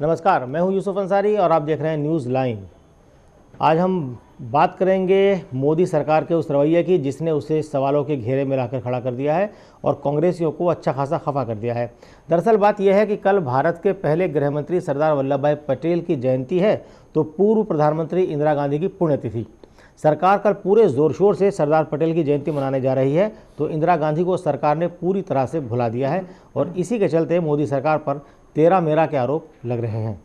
नमस्कार, मैं हूं यूसुफ अंसारी और आप देख रहे हैं न्यूज़ लाइन। आज हम बात करेंगे मोदी सरकार के उस रवैये की जिसने उसे सवालों के घेरे में लाकर खड़ा कर दिया है और कांग्रेसियों को अच्छा खासा खफा कर दिया है। दरअसल बात यह है कि कल भारत के पहले गृहमंत्री सरदार वल्लभ भाई पटेल की जयंती है तो पूर्व प्रधानमंत्री इंदिरा गांधी की पुण्यतिथि। सरकार कल पूरे जोर शोर से सरदार पटेल की जयंती मनाने जा रही है तो इंदिरा गांधी को सरकार ने पूरी तरह से भुला दिया है और इसी के चलते मोदी सरकार पर तेरा मेरा के आरोप लग रहे हैं।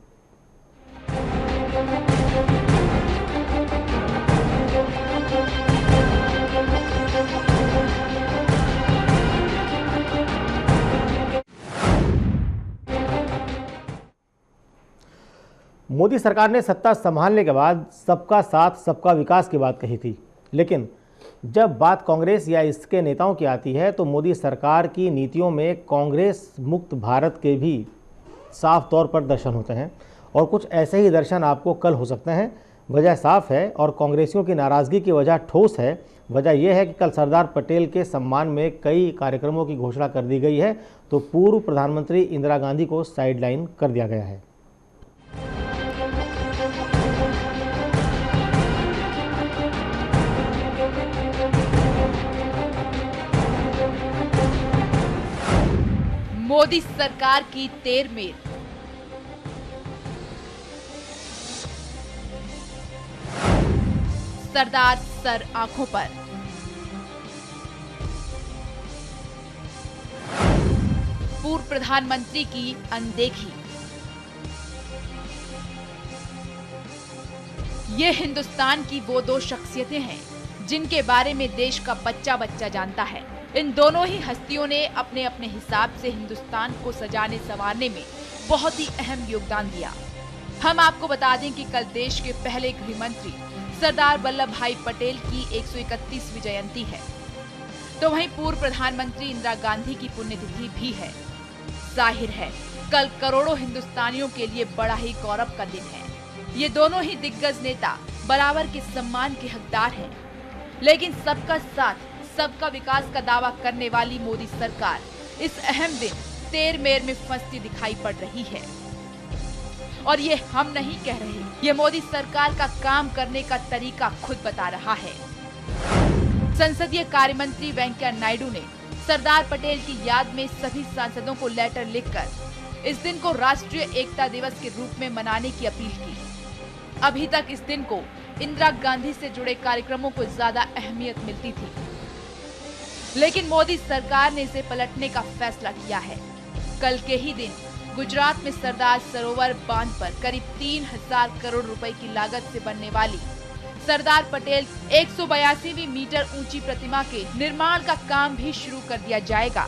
मोदी सरकार ने सत्ता संभालने के बाद सबका साथ सबका विकास की बात कही थी, लेकिन जब बात कांग्रेस या इसके नेताओं की आती है तो मोदी सरकार की नीतियों में कांग्रेस मुक्त भारत के भी साफ तौर पर दर्शन होते हैं और कुछ ऐसे ही दर्शन आपको कल हो सकते हैं। वजह साफ है और कांग्रेसियों की नाराज़गी की वजह ठोस है। वजह यह है कि कल सरदार पटेल के सम्मान में कई कार्यक्रमों की घोषणा कर दी गई है तो पूर्व प्रधानमंत्री इंदिरा गांधी को साइडलाइन कर दिया गया है। मोदी सरकार की तेरमेर। सरदार सर आंखों पर। पूर्व प्रधानमंत्री की अनदेखी। ये हिंदुस्तान की वो दो शख्सियतें हैं जिनके बारे में देश का बच्चा बच्चा जानता है। इन दोनों ही हस्तियों ने अपने अपने हिसाब से हिंदुस्तान को सजाने संवारने में बहुत ही अहम योगदान दिया। हम आपको बता दें कि कल देश के पहले गृह मंत्री सरदार वल्लभ भाई पटेल की 131वीं जयंती है, तो वहीं पूर्व प्रधानमंत्री इंदिरा गांधी की पुण्यतिथि भी है। जाहिर है कल करोड़ों हिंदुस्तानियों के लिए बड़ा ही गौरव का दिन है। ये दोनों ही दिग्गज नेता बराबर के सम्मान के हकदार हैं, लेकिन सबका साथ सबका विकास का दावा करने वाली मोदी सरकार इस अहम दिन तेरमेर में फंसती दिखाई पड़ रही है। और ये हम नहीं कह रहे, ये मोदी सरकार का काम करने का तरीका खुद बता रहा है। संसदीय कार्य मंत्री वेंकैया नायडू ने सरदार पटेल की याद में सभी सांसदों को लेटर लिखकर इस दिन को राष्ट्रीय एकता दिवस के रूप में मनाने की अपील की। अभी तक इस दिन को इंदिरा गांधी से जुड़े कार्यक्रमों को ज्यादा अहमियत मिलती थी, लेकिन मोदी सरकार ने इसे पलटने का फैसला किया है। कल के ही दिन गुजरात में सरदार सरोवर बांध पर करीब 3000 करोड़ रुपए की लागत से बनने वाली सरदार पटेल 182वीं मीटर ऊंची प्रतिमा के निर्माण का काम भी शुरू कर दिया जाएगा।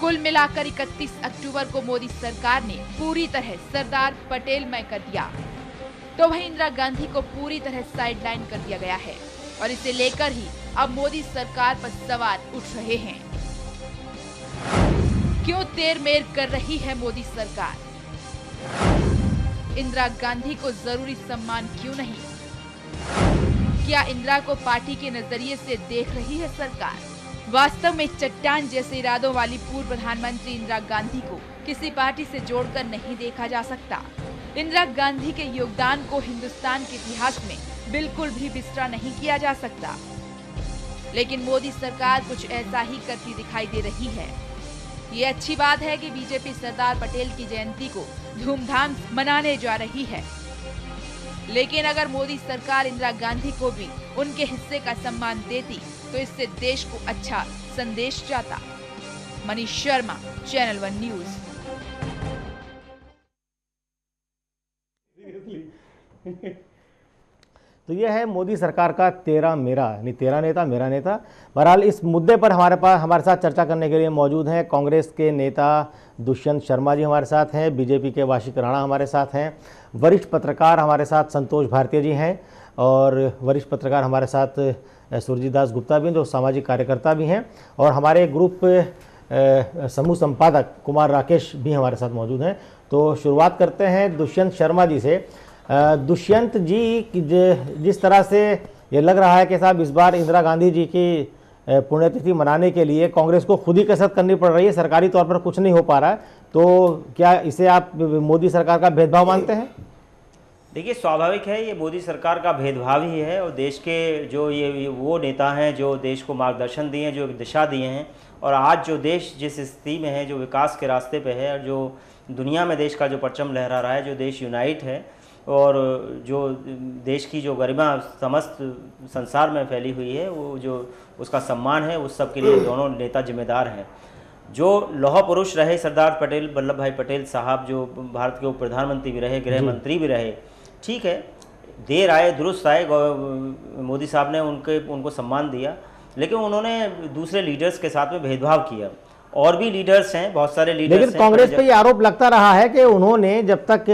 कुल मिलाकर 31 अक्टूबर को मोदी सरकार ने पूरी तरह सरदार पटेलमय कर दिया, तो वहीं इंदिरा गांधी को पूरी तरह साइडलाइन कर दिया गया है और इसे लेकर ही अब मोदी सरकार पर सवाल उठ रहे हैं। क्यों तेरमेर कर रही है मोदी सरकार? इंदिरा गांधी को जरूरी सम्मान क्यों नहीं? क्या इंदिरा को पार्टी के नजरिए से देख रही है सरकार? वास्तव में चट्टान जैसे इरादों वाली पूर्व प्रधानमंत्री इंदिरा गांधी को किसी पार्टी से जोड़कर नहीं देखा जा सकता। इंदिरा गांधी के योगदान को हिंदुस्तान के इतिहास में बिल्कुल भी बिस्तरा नहीं किया जा सकता, लेकिन मोदी सरकार कुछ ऐसा ही करती दिखाई दे रही है। ये अच्छी बात है कि बीजेपी सरदार पटेल की जयंती को धूमधाम मनाने जा रही है, लेकिन अगर मोदी सरकार इंदिरा गांधी को भी उनके हिस्से का सम्मान देती तो इससे देश को अच्छा संदेश जाता। Manish Sharma, channel 1 news. तो यह है मोदी सरकार का तेरा मेरा, यानी तेरा नेता मेरा नेता। बहरहाल इस मुद्दे पर हमारे साथ चर्चा करने के लिए मौजूद हैं कांग्रेस के नेता दुष्यंत शर्मा जी हमारे साथ हैं, बीजेपी के वाशिक राणा हमारे साथ हैं, वरिष्ठ पत्रकार हमारे साथ संतोष भारतीय जी हैं और वरिष्ठ पत्रकार हमारे साथ सुरजीत दास गुप्ता भी हैं जो सामाजिक कार्यकर्ता भी हैं, और हमारे ग्रुप समूह संपादक कुमार राकेश भी हमारे साथ मौजूद हैं। तो शुरुआत करते हैं दुष्यंत शर्मा जी से। दुष्यंत जी, जिस तरह से ये लग रहा है कि साहब इस बार इंदिरा गांधी जी की पुण्यतिथि मनाने के लिए कांग्रेस को खुद ही कसरत करनी पड़ रही है, सरकारी तौर पर कुछ नहीं हो पा रहा है, तो क्या इसे आप मोदी सरकार का भेदभाव मानते हैं? देखिए, स्वाभाविक है, ये मोदी सरकार का भेदभाव ही है। और देश के जो ये वो नेता हैं जो देश को मार्गदर्शन दिए हैं, जो एक दिशा दिए हैं, और आज जो देश जिस स्थिति में है, जो विकास के रास्ते पे है, और जो दुनिया में देश का जो परचम लहरा रहा है, जो देश यूनाइट है, और जो देश की जो गरिमा समस्त संसार में फैली हुई है, वो जो उसका सम्मान है, उस सब के लिए दोनों नेता जिम्मेदार हैं। जो लौह पुरुष रहे सरदार पटेल, वल्लभ भाई पटेल साहब, जो भारत के उप प्रधानमंत्री भी रहे, गृह मंत्री भी रहे, ठीक है, देर आए दुरुस्त आए, मोदी साहब ने उनको सम्मान दिया, लेकिन उन्होंने दूसरे लीडर्स के साथ में भेदभाव किया। और भी लीडर्स हैं, बहुत सारे लीडर्स लेकिन कांग्रेस पे ये आरोप लगता रहा है कि उन्होंने जब तक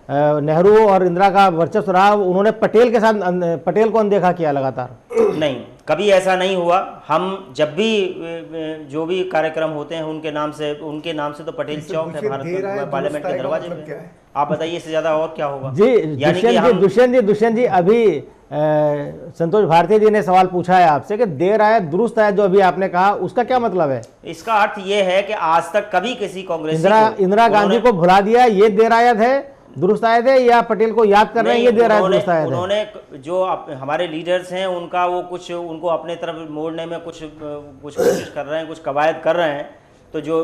नेहरू और इंदिरा का वर्चस्व रहा, उन्होंने पटेल के साथ पटेल को अनदेखा किया लगातार। नहीं, कभी ऐसा नहीं हुआ। हम जब भी जो भी कार्यक्रम होते हैं उनके नाम से तो पटेल चौक है भारत पार्लियामेंट के दरवाजे पे। आप बताइए, इससे ज्यादा और क्या होगा? जी दुष्यंत जी अभी संतोष भारती जी ने सवाल पूछा है आपसे कि देर आए दुरुस्त आए, जो अभी आपने कहा, उसका क्या मतलब है? इसका अर्थ ये है कि आज तक कभी किसी कांग्रेस इंदिरा गांधी को भुला दिया, ये देर आयत है, दुरुस्त आयत है, या पटेल को याद कर रहे हैं, ये देर आयत दुरुस्त आयत है? उन्होंने जो हमारे लीडर्स हैं उनका वो कुछ उनको अपने तरफ मोड़ने में कुछ कोशिश कर रहे हैं, कुछ कवायद कर रहे हैं। तो जो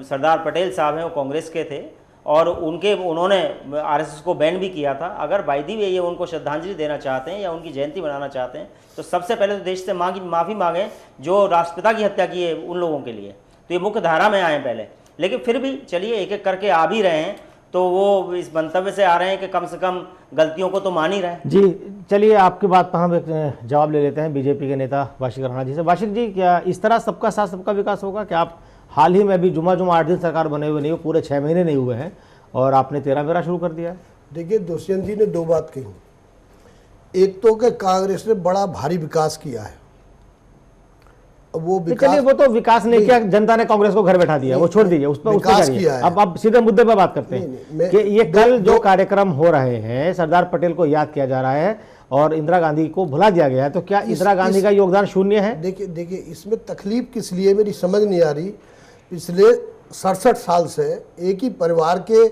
सरदार पटेल साहब हैं वो कांग्रेस के थे, और उन्होंने आरएसएस को बैन भी किया था। अगर बाय दी वे ये उनको श्रद्धांजलि देना चाहते हैं या उनकी जयंती मनाना चाहते हैं, तो सबसे पहले तो देश से माफ़ी मांगें जो राष्ट्रपिता की हत्या की है उन लोगों के लिए। तो ये मुख्य धारा में आए पहले, लेकिन फिर भी चलिए एक एक करके आ भी रहे हैं, तो वो इस मंतव्य से आ रहे हैं कि कम से कम गलतियों को तो मान ही रहे हैं। जी चलिए, आपकी बात पर हम एक जवाब ले लेते हैं बीजेपी के नेता वाशिक राणा जी से। वाशिक जी, क्या इस तरह सबका साथ सबका विकास होगा? क्या आप हाल ही में अभी जुमा 8 दिन सरकार बने हुए नहीं हो, पूरे 6 महीने नहीं हुए हैं, और आपने 13 मेरा शुरू कर दिया है? देखिए, दुष्यंत जी ने 2 बात कही। एक तो कि कांग्रेस ने बड़ा भारी विकास किया है। वो तो विकास नहीं किया, जनता ने कांग्रेस को घर बैठा दिया, वो छोड़ दीजिए, उस पर अब सीधे मुद्दे पर बात करते हैं कि ये कल जो कार्यक्रम हो रहे हैं, सरदार पटेल को याद किया जा रहा है और इंदिरा गांधी को भुला दिया गया है, तो क्या इंदिरा गांधी का योगदान शून्य है? देखिए इसमें तकलीफ किस लिए मेरी समझ नहीं आ रही। पिछले 67 साल से एक ही परिवार के,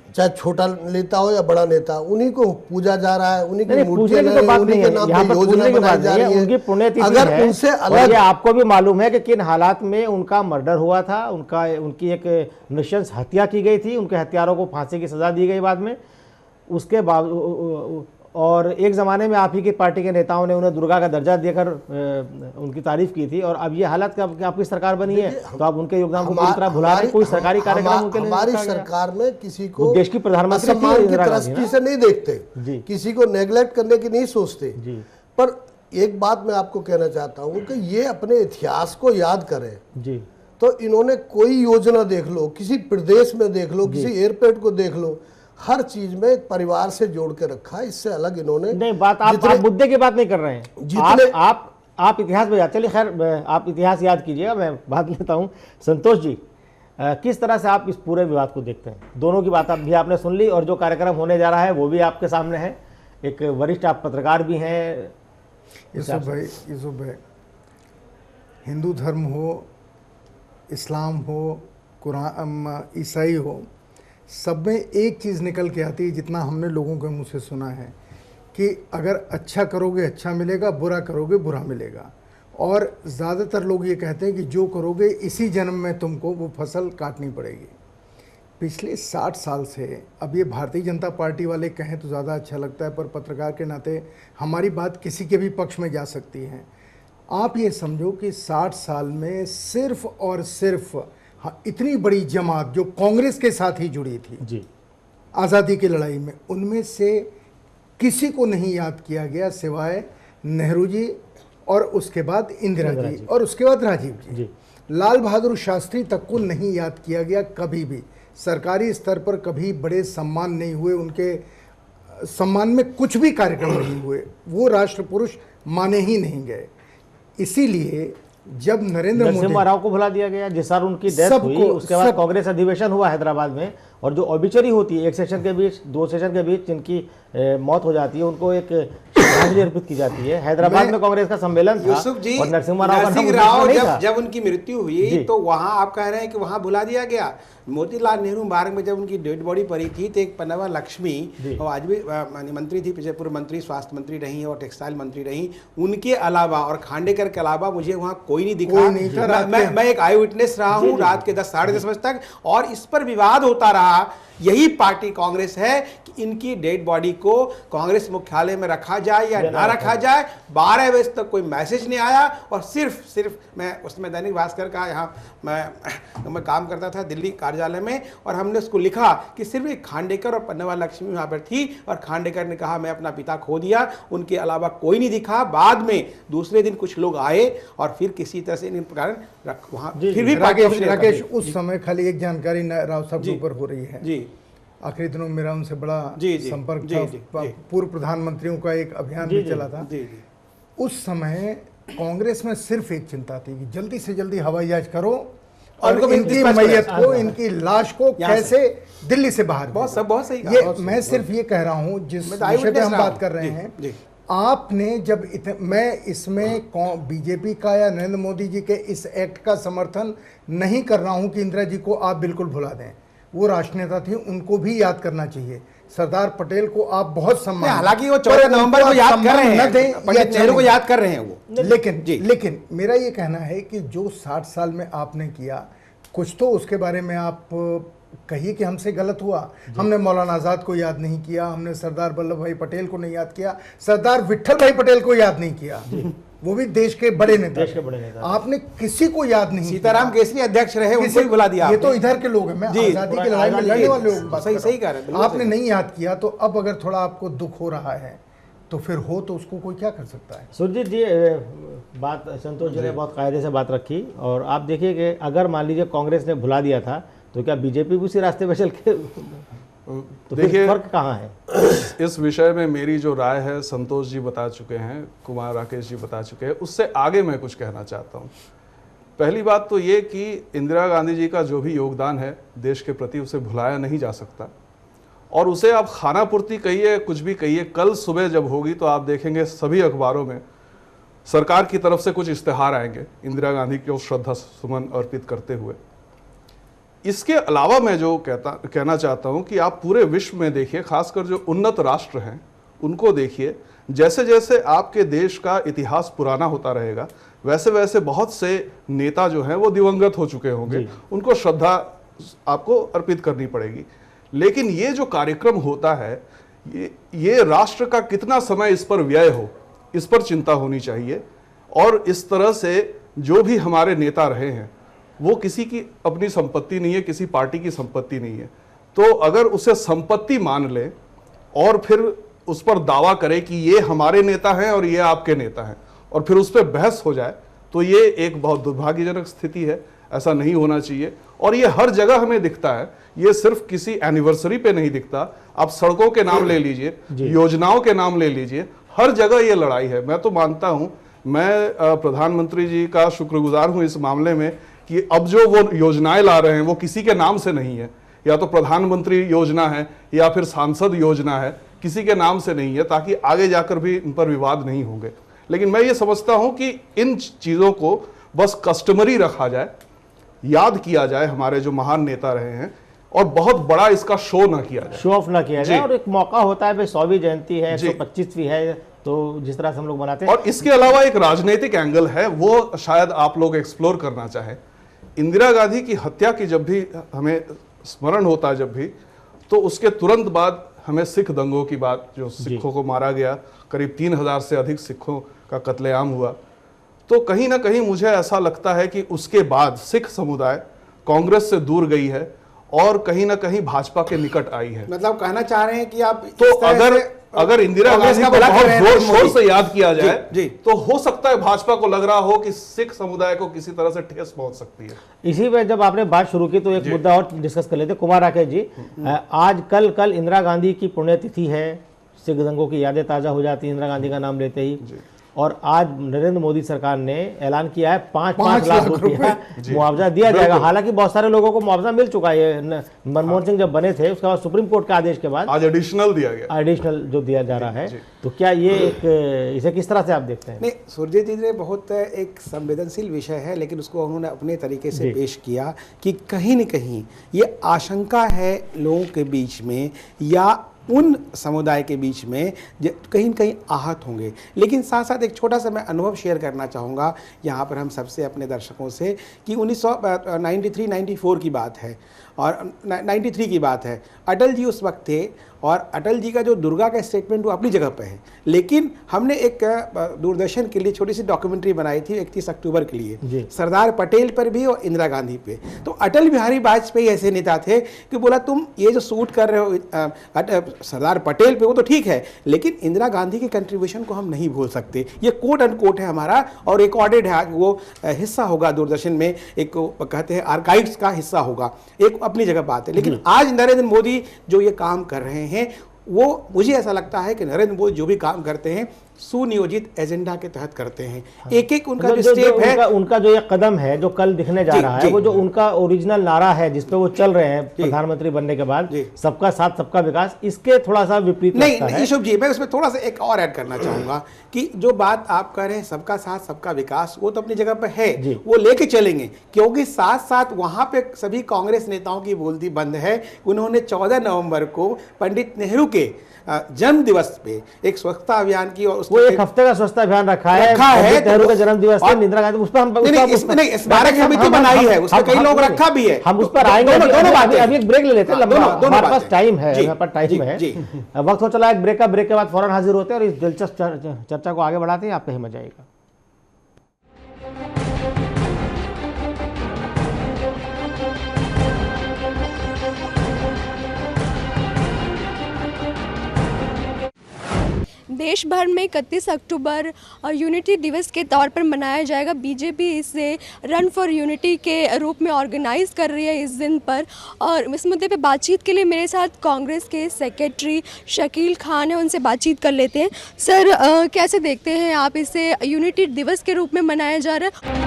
चाहे छोटा नेता हो या बड़ा नेता, उन्हीं को पूजा जा रहा है, उन्हीं की मूर्तियां उन्हीं के नाम पे योजना बनाई जा रही है, उनकी पुण्यतिथि अगर है। उनसे अलग, आपको भी मालूम है कि किन हालात में उनका मर्डर हुआ था, उनकी एक नृशंस हत्या की गई थी, उनके हत्यारों को फांसी की सजा दी गई बाद में। उसके बाद और एक ज़माने में आप ही की पार्टी के नेताओं ने उन्हें दुर्गा का दर्जा देकर उनकी तारीफ की थी, और अब ये हालत कि आपकी सरकार बनी है, तो आप उनके योगदान को पूरी तरह भुला रहे। कोई सरकारी कार्यक्रम उनके लिए हमारी सरकार में किसी को देश की प्रधानमंत्री सम्मान की दृष्टि से नहीं देखते, किसी को नेग्लेक्ट करने की नहीं सोचते। पर एक बात मैं आपको कहना चाहता हूँ कि ये अपने इतिहास को याद करें जी। तो इन्होंने कोई योजना देख लो, किसी प्रदेश में देख लो, किसी एयरपोर्ट को देख लो, हर चीज में एक परिवार से जोड़ के रखा है। इससे अलग इन्होंने नहीं बात, आप मुद्दे की बात नहीं कर रहे हैं, आप इतिहास में चलिए, खैर आप इतिहास याद कीजिएगा, मैं बात लेता हूं। संतोष जी, किस तरह से आप इस पूरे विवाद को देखते हैं? दोनों की बात भी आपने सुन ली, और जो कार्यक्रम होने जा रहा है वो भी आपके सामने है। एक वरिष्ठ आप पत्रकार भी हैं। यूसुफ भाई, हिंदू धर्म हो, इस्लाम हो, कुरान, ईसाई हो, सब में एक चीज़ निकल के आती है, जितना हमने लोगों के मुंह से सुना है, कि अगर अच्छा करोगे अच्छा मिलेगा, बुरा करोगे बुरा मिलेगा। और ज़्यादातर लोग ये कहते हैं कि जो करोगे इसी जन्म में तुमको वो फसल काटनी पड़ेगी। पिछले 60 साल से, अब ये भारतीय जनता पार्टी वाले कहें तो ज़्यादा अच्छा लगता है, पर पत्रकार के नाते हमारी बात किसी के भी पक्ष में जा सकती है। आप ये समझो कि 60 साल में सिर्फ और सिर्फ इतनी बड़ी जमात जो कांग्रेस के साथ ही जुड़ी थी जी, आज़ादी की लड़ाई में, उनमें से किसी को नहीं याद किया गया सिवाय नेहरू जी, और उसके बाद इंदिरा जी, और उसके बाद राजीव जी। लाल बहादुर शास्त्री तक को नहीं याद किया गया कभी भी। सरकारी स्तर पर कभी बड़े सम्मान नहीं हुए, उनके सम्मान में कुछ भी कार्यक्रम नहीं हुए, वो राष्ट्र पुरुष माने ही नहीं गए। इसीलिए जब नरेंद्र मोदी राव को भुला दिया गया, जिस साल उनकी डेथ हुई, उसके बाद कांग्रेस अधिवेशन हुआ हैदराबाद में, और जो ऑबिचरी होती है एक सेशन के बीच, 2 सेशन के बीच जिनकी मौत हो जाती है, उनको एक श्रद्धांजलि अर्पित की जाती है। हैदराबाद में कांग्रेस का सम्मेलन था यूसुफ जी, और नरसिम्हा राव का नाम नरसिंह उस राव दिन नहीं था। जब उनकी मृत्यु हुई तो वहां आप कह रहे हैं कि वहां बुला दिया गया। मोतीलाल नेहरू मार्ग में जब उनकी डेड बॉडी पड़ी थी तो एक पन्नावा लक्ष्मी, और आज भी मंत्री थी, पीछे पूर्व मंत्री, स्वास्थ्य मंत्री रही और टेक्सटाइल मंत्री रही, उनके अलावा और खांडेकर के अलावा मुझे वहां कोई नहीं दिखा। मैं एक आई विटनेस रहा हूं रात के 10 साढ़े 10 बजे तक, और इस पर विवाद होता रहा। यही पार्टी कांग्रेस है कि इनकी डेड बॉडी को कांग्रेस मुख्यालय में रखा जाए या ना रखा जाए। 12 बजे तक कोई मैसेज नहीं आया, और सिर्फ मैं उसमें दैनिक भास्कर का यहाँ मैं काम करता था दिल्ली कार्यालय में, और हमने उसको लिखा कि सिर्फ एक खांडेकर और पन्नावा लक्ष्मी वहाँ पर थी, और खांडेकर ने कहा मैं अपना पिता खो दिया, उनके अलावा कोई नहीं दिखा। बाद में दूसरे दिन कुछ लोग आए और फिर किसी तरह से इन कारण वहाँ फिर भी राकेश उस समय खाली एक जानकारी राव साहब के ऊपर हो रही है जी। आखिरी दिनों मेरा उनसे बड़ा संपर्क जी, था। जी। पूर्व प्रधानमंत्रियों का एक अभियान भी चला था। उस समय कांग्रेस में सिर्फ एक चिंता थी कि जल्दी से जल्दी हवाई जहाज करो और इनकी मैयत को, इनकी लाश को कैसे दिल्ली से बाहर। बहुत सही ये मैं सिर्फ ये कह रहा हूं जिस विषय पे हम बात कर रहे हैं। आपने जब मैं इसमें बीजेपी का या नरेंद्र मोदी जी के इस एक्ट का समर्थन नहीं कर रहा हूं कि इंदिरा जी को आप बिल्कुल भुला दें, वो राष्ट्रनेता थी, उनको भी याद करना चाहिए। सरदार पटेल को आप बहुत सम्मान, हालांकि वो 14 नवंबर को याद कर रहे हैं, पंडित नेहरू को याद कर रहे हैं वो, लेकिन मेरा ये कहना है कि जो 60 साल में आपने किया, कुछ तो उसके बारे में आप कहिए कि हमसे गलत हुआ। हमने मौलाना आजाद को याद नहीं किया, हमने सरदार वल्लभ भाई पटेल को नहीं याद किया, सरदार विट्ठल भाई पटेल को याद नहीं किया, वो भी देश के बड़े नेता। आपने किसी को याद नहीं। सीताराम केसरी अध्यक्ष रहे, उनको ही बुला दिया। ये तो इधर के लोग हैं, मैं आजादी की लड़ाई में लड़ने वाले लोग सही कह रहे हैं। आपने नहीं याद किया, तो अब अगर थोड़ा आपको दुख हो रहा है तो फिर हो तो उसको कोई क्या कर सकता है। सुरजीत जी, बात संतोष जी ने बहुत कायदे से बात रखी, और आप देखिए कि अगर मान लीजिए कांग्रेस ने भुला दिया था तो क्या बीजेपी भी उसी रास्ते पे चल के, तो देखिए फर्क कहाँ है। इस विषय में मेरी जो राय है संतोष जी बता चुके हैं, कुमार राकेश जी बता चुके हैं, उससे आगे मैं कुछ कहना चाहता हूँ। पहली बात तो ये कि इंदिरा गांधी जी का जो भी योगदान है देश के प्रति, उसे भुलाया नहीं जा सकता, और उसे आप खानापूर्ति कहिए, कुछ भी कहिए, कल सुबह जब होगी तो आप देखेंगे सभी अखबारों में सरकार की तरफ से कुछ इश्तेहार आएंगे इंदिरा गांधी को श्रद्धा सुमन अर्पित करते हुए। इसके अलावा मैं जो कहना चाहता हूं कि आप पूरे विश्व में देखिए, खासकर जो उन्नत राष्ट्र हैं उनको देखिए, जैसे जैसे आपके देश का इतिहास पुराना होता रहेगा वैसे वैसे बहुत से नेता जो हैं वो दिवंगत हो चुके होंगे, उनको श्रद्धा आपको अर्पित करनी पड़ेगी। लेकिन ये जो कार्यक्रम होता है, ये राष्ट्र का कितना समय इस पर व्यय हो, इस पर चिंता होनी चाहिए। और इस तरह से जो भी हमारे नेता रहे हैं वो किसी की अपनी संपत्ति नहीं है, किसी पार्टी की संपत्ति नहीं है। तो अगर उसे संपत्ति मान ले और फिर उस पर दावा करे कि ये हमारे नेता हैं और ये आपके नेता हैं, और फिर उस पर बहस हो जाए, तो ये एक बहुत दुर्भाग्यजनक स्थिति है। ऐसा नहीं होना चाहिए, और ये हर जगह हमें दिखता है। ये सिर्फ किसी एनिवर्सरी पे नहीं दिखता, आप सड़कों के नाम ले लीजिए, योजनाओं के नाम ले लीजिए, हर जगह ये लड़ाई है। मैं तो मानता हूं, मैं प्रधानमंत्री जी का शुक्रगुजार हूं इस मामले में कि अब जो वो योजनाएं ला रहे हैं वो किसी के नाम से नहीं है, या तो प्रधानमंत्री योजना है या फिर सांसद योजना है, किसी के नाम से नहीं है, ताकि आगे जाकर भी इन पर विवाद नहीं होंगे। लेकिन मैं ये समझता हूं कि इन चीज़ों को बस कस्टमरी रखा जाए, याद किया जाए हमारे जो महान नेता रहे हैं, और बहुत बड़ा इसका शो ना किया जाए, शो ऑफ ना किया जाए। और एक मौका होता है भाई, 100वीं जयंती है, 125वीं है, तो जिस तरह से हम लोग मनाते हैं। और इसके अलावा एक राजनीतिक एंगल है, वो शायद आप लोग एक्सप्लोर करना चाहें। इंदिरा गांधी की हत्या की जब भी हमें स्मरण होता है, जब भी, तो उसके तुरंत बाद हमें सिख दंगों की बात, जो सिखों को मारा गया, करीब 3000 से अधिक सिखों का कत्लेआम हुआ, तो कहीं ना कहीं मुझे ऐसा लगता है कि उसके बाद सिख समुदाय कांग्रेस से दूर गई है और कहीं ना कहीं भाजपा के निकट आई है। मतलब कहना चाह रहे हैं कि आप तो अगर इंदिरा गांधी को बहुत जोर शोर से याद किया जाए तो हो सकता है भाजपा को लग रहा हो कि सिख समुदाय को किसी तरह से ठेस पहुंच सकती है। इसी पे जब आपने बात शुरू की तो एक मुद्दा और डिस्कस कर लेते। कुमार राकेश जी, आज कल इंदिरा गांधी की पुण्यतिथि है, सिख दंगों की यादें ताजा हो जाती है इंदिरा गांधी का नाम लेते ही, और आज नरेंद्र मोदी सरकार ने ऐलान किया है 5-5 लाख रुपया मुआवजा दिया जाएगा। हालांकि बहुत सारे लोगों को मुआवजा मिल चुका है, मनमोहन सिंह जब बने थे उसके बाद सुप्रीम कोर्ट के आदेश के बाद आज एडिशनल दिया गया, एडिशनल जो दिया जा रहा है। तो क्या ये इसे किस तरह से आप देखते हैं? नहीं, सुरजीत जी ने बहुत एक संवेदनशील विषय है, लेकिन उसको उन्होंने अपने तरीके से पेश किया कि कहीं न कहीं ये आशंका है लोगों के बीच में या उन समुदाय के बीच में कहीं न कहीं आहत होंगे। लेकिन साथ साथ एक छोटा सा मैं अनुभव शेयर करना चाहूँगा यहाँ पर हम सबसे, अपने दर्शकों से, कि 1993-94 की बात है और 93 की बात है। अटल जी उस वक्त थे और अटल जी का जो दुर्गा का स्टेटमेंट वो अपनी जगह पे है, लेकिन हमने एक दूरदर्शन के लिए छोटी सी डॉक्यूमेंट्री बनाई थी 31 अक्टूबर के लिए, सरदार पटेल पर भी और इंदिरा गांधी पे। तो अटल बिहारी वाजपेयी ऐसे नेता थे कि बोला तुम ये जो सूट कर रहे हो सरदार पटेल पे वो तो ठीक है, लेकिन इंदिरा गांधी के कंट्रीब्यूशन को हम नहीं भूल सकते। ये कोट एंड कोट है हमारा और रिकॉर्डेड है, वो हिस्सा होगा दूरदर्शन में, एक कहते हैं आर्काइव्स का हिस्सा होगा, एक अपनी जगह बात है। लेकिन आज नरेंद्र मोदी जो ये काम कर रहे हैं, वो मुझे ऐसा लगता है कि नरेंद्र मोदी जो भी काम करते हैं सुनियोजित एजेंडा के तहत करते हैं। एक एक उनका जो स्टेप है, उनका जो ये कदम है जो कल दिखने जा रहा है, वो जो उनका ओरिजिनल नारा है जिसपे वो चल रहे हैं प्रधानमंत्री बनने के बाद, सबका साथ सबका विकास, इसके थोड़ा सा विपरीत नहीं ईशुभ जी, मैं उसमें थोड़ा सा एक और ऐड करना चाहूंगा कि जो बात आप कह रहे हैं सबका साथ सबका विकास, वो तो अपनी जगह पर है, वो लेके चलेंगे, क्योंकि साथ साथ वहां पे सभी कांग्रेस नेताओं की बोलती बंद है। उन्होंने 14 नवंबर को पंडित नेहरू के जन्म दिवस पे एक स्वच्छता अभियान की, और वो एक हफ्ते का स्वच्छता अभियान रखा है नेहरू का जन्म दिवस है, इंदिरा गांधी, उस पर हम नहीं स्मारक समिति बनाई है, उसमें कई लोग रखा भी है, हम उस पर आएंगे। दोनों बातें, अभी एक ब्रेक ले लेते हैं, हमारे पास टाइम है, हमारे पास टाइम है, वक्त हो चला एक ब्रेक का, ब्रेक के बाद फौरन हाजिर होते हैं और इस दिलचस्प चर्चा को आगे बढ़ाते हैं। आपका ही मजा आएगा। देश भर में 31 अक्टूबर यूनिटी दिवस के तौर पर मनाया जाएगा। बीजेपी इसे रन फॉर यूनिटी के रूप में ऑर्गेनाइज कर रही है इस दिन पर, और इस मुद्दे पे बातचीत के लिए मेरे साथ कांग्रेस के सेक्रेटरी शकील खान है, उनसे बातचीत कर लेते हैं। सर, कैसे देखते हैं आप इसे यूनिटी दिवस के रूप में मनाया जा रहा है?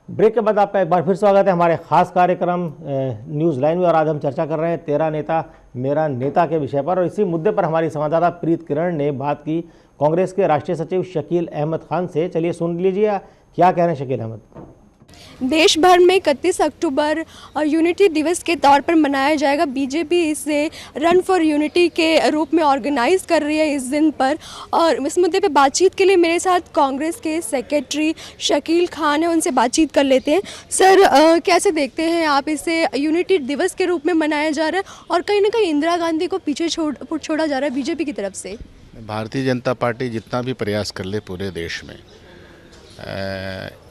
ब्रेक के बाद आपका एक बार फिर स्वागत है हमारे खास कार्यक्रम न्यूज़ लाइन में, और आज हम चर्चा कर रहे हैं तेरा नेता मेरा नेता के विषय पर। और इसी मुद्दे पर हमारी संवाददाता प्रीत किरण ने बात की कांग्रेस के राष्ट्रीय सचिव शकील अहमद खान से। चलिए सुन लीजिए क्या कह रहे हैं शकील अहमद। देश भर में 31 अक्टूबर यूनिटी दिवस के तौर पर मनाया जाएगा। बीजेपी इसे रन फॉर यूनिटी के रूप में ऑर्गेनाइज कर रही है इस दिन पर, और इस मुद्दे पे बातचीत के लिए मेरे साथ कांग्रेस के सेक्रेटरी शकील खान है, उनसे बातचीत कर लेते हैं। सर, कैसे देखते हैं आप इसे यूनिटी दिवस के रूप में मनाया जा रहा है, और कहीं ना कहीं इंदिरा गांधी को पीछे छोड़ा जा रहा है बीजेपी की तरफ से? भारतीय जनता पार्टी जितना भी प्रयास कर ले पूरे देश में,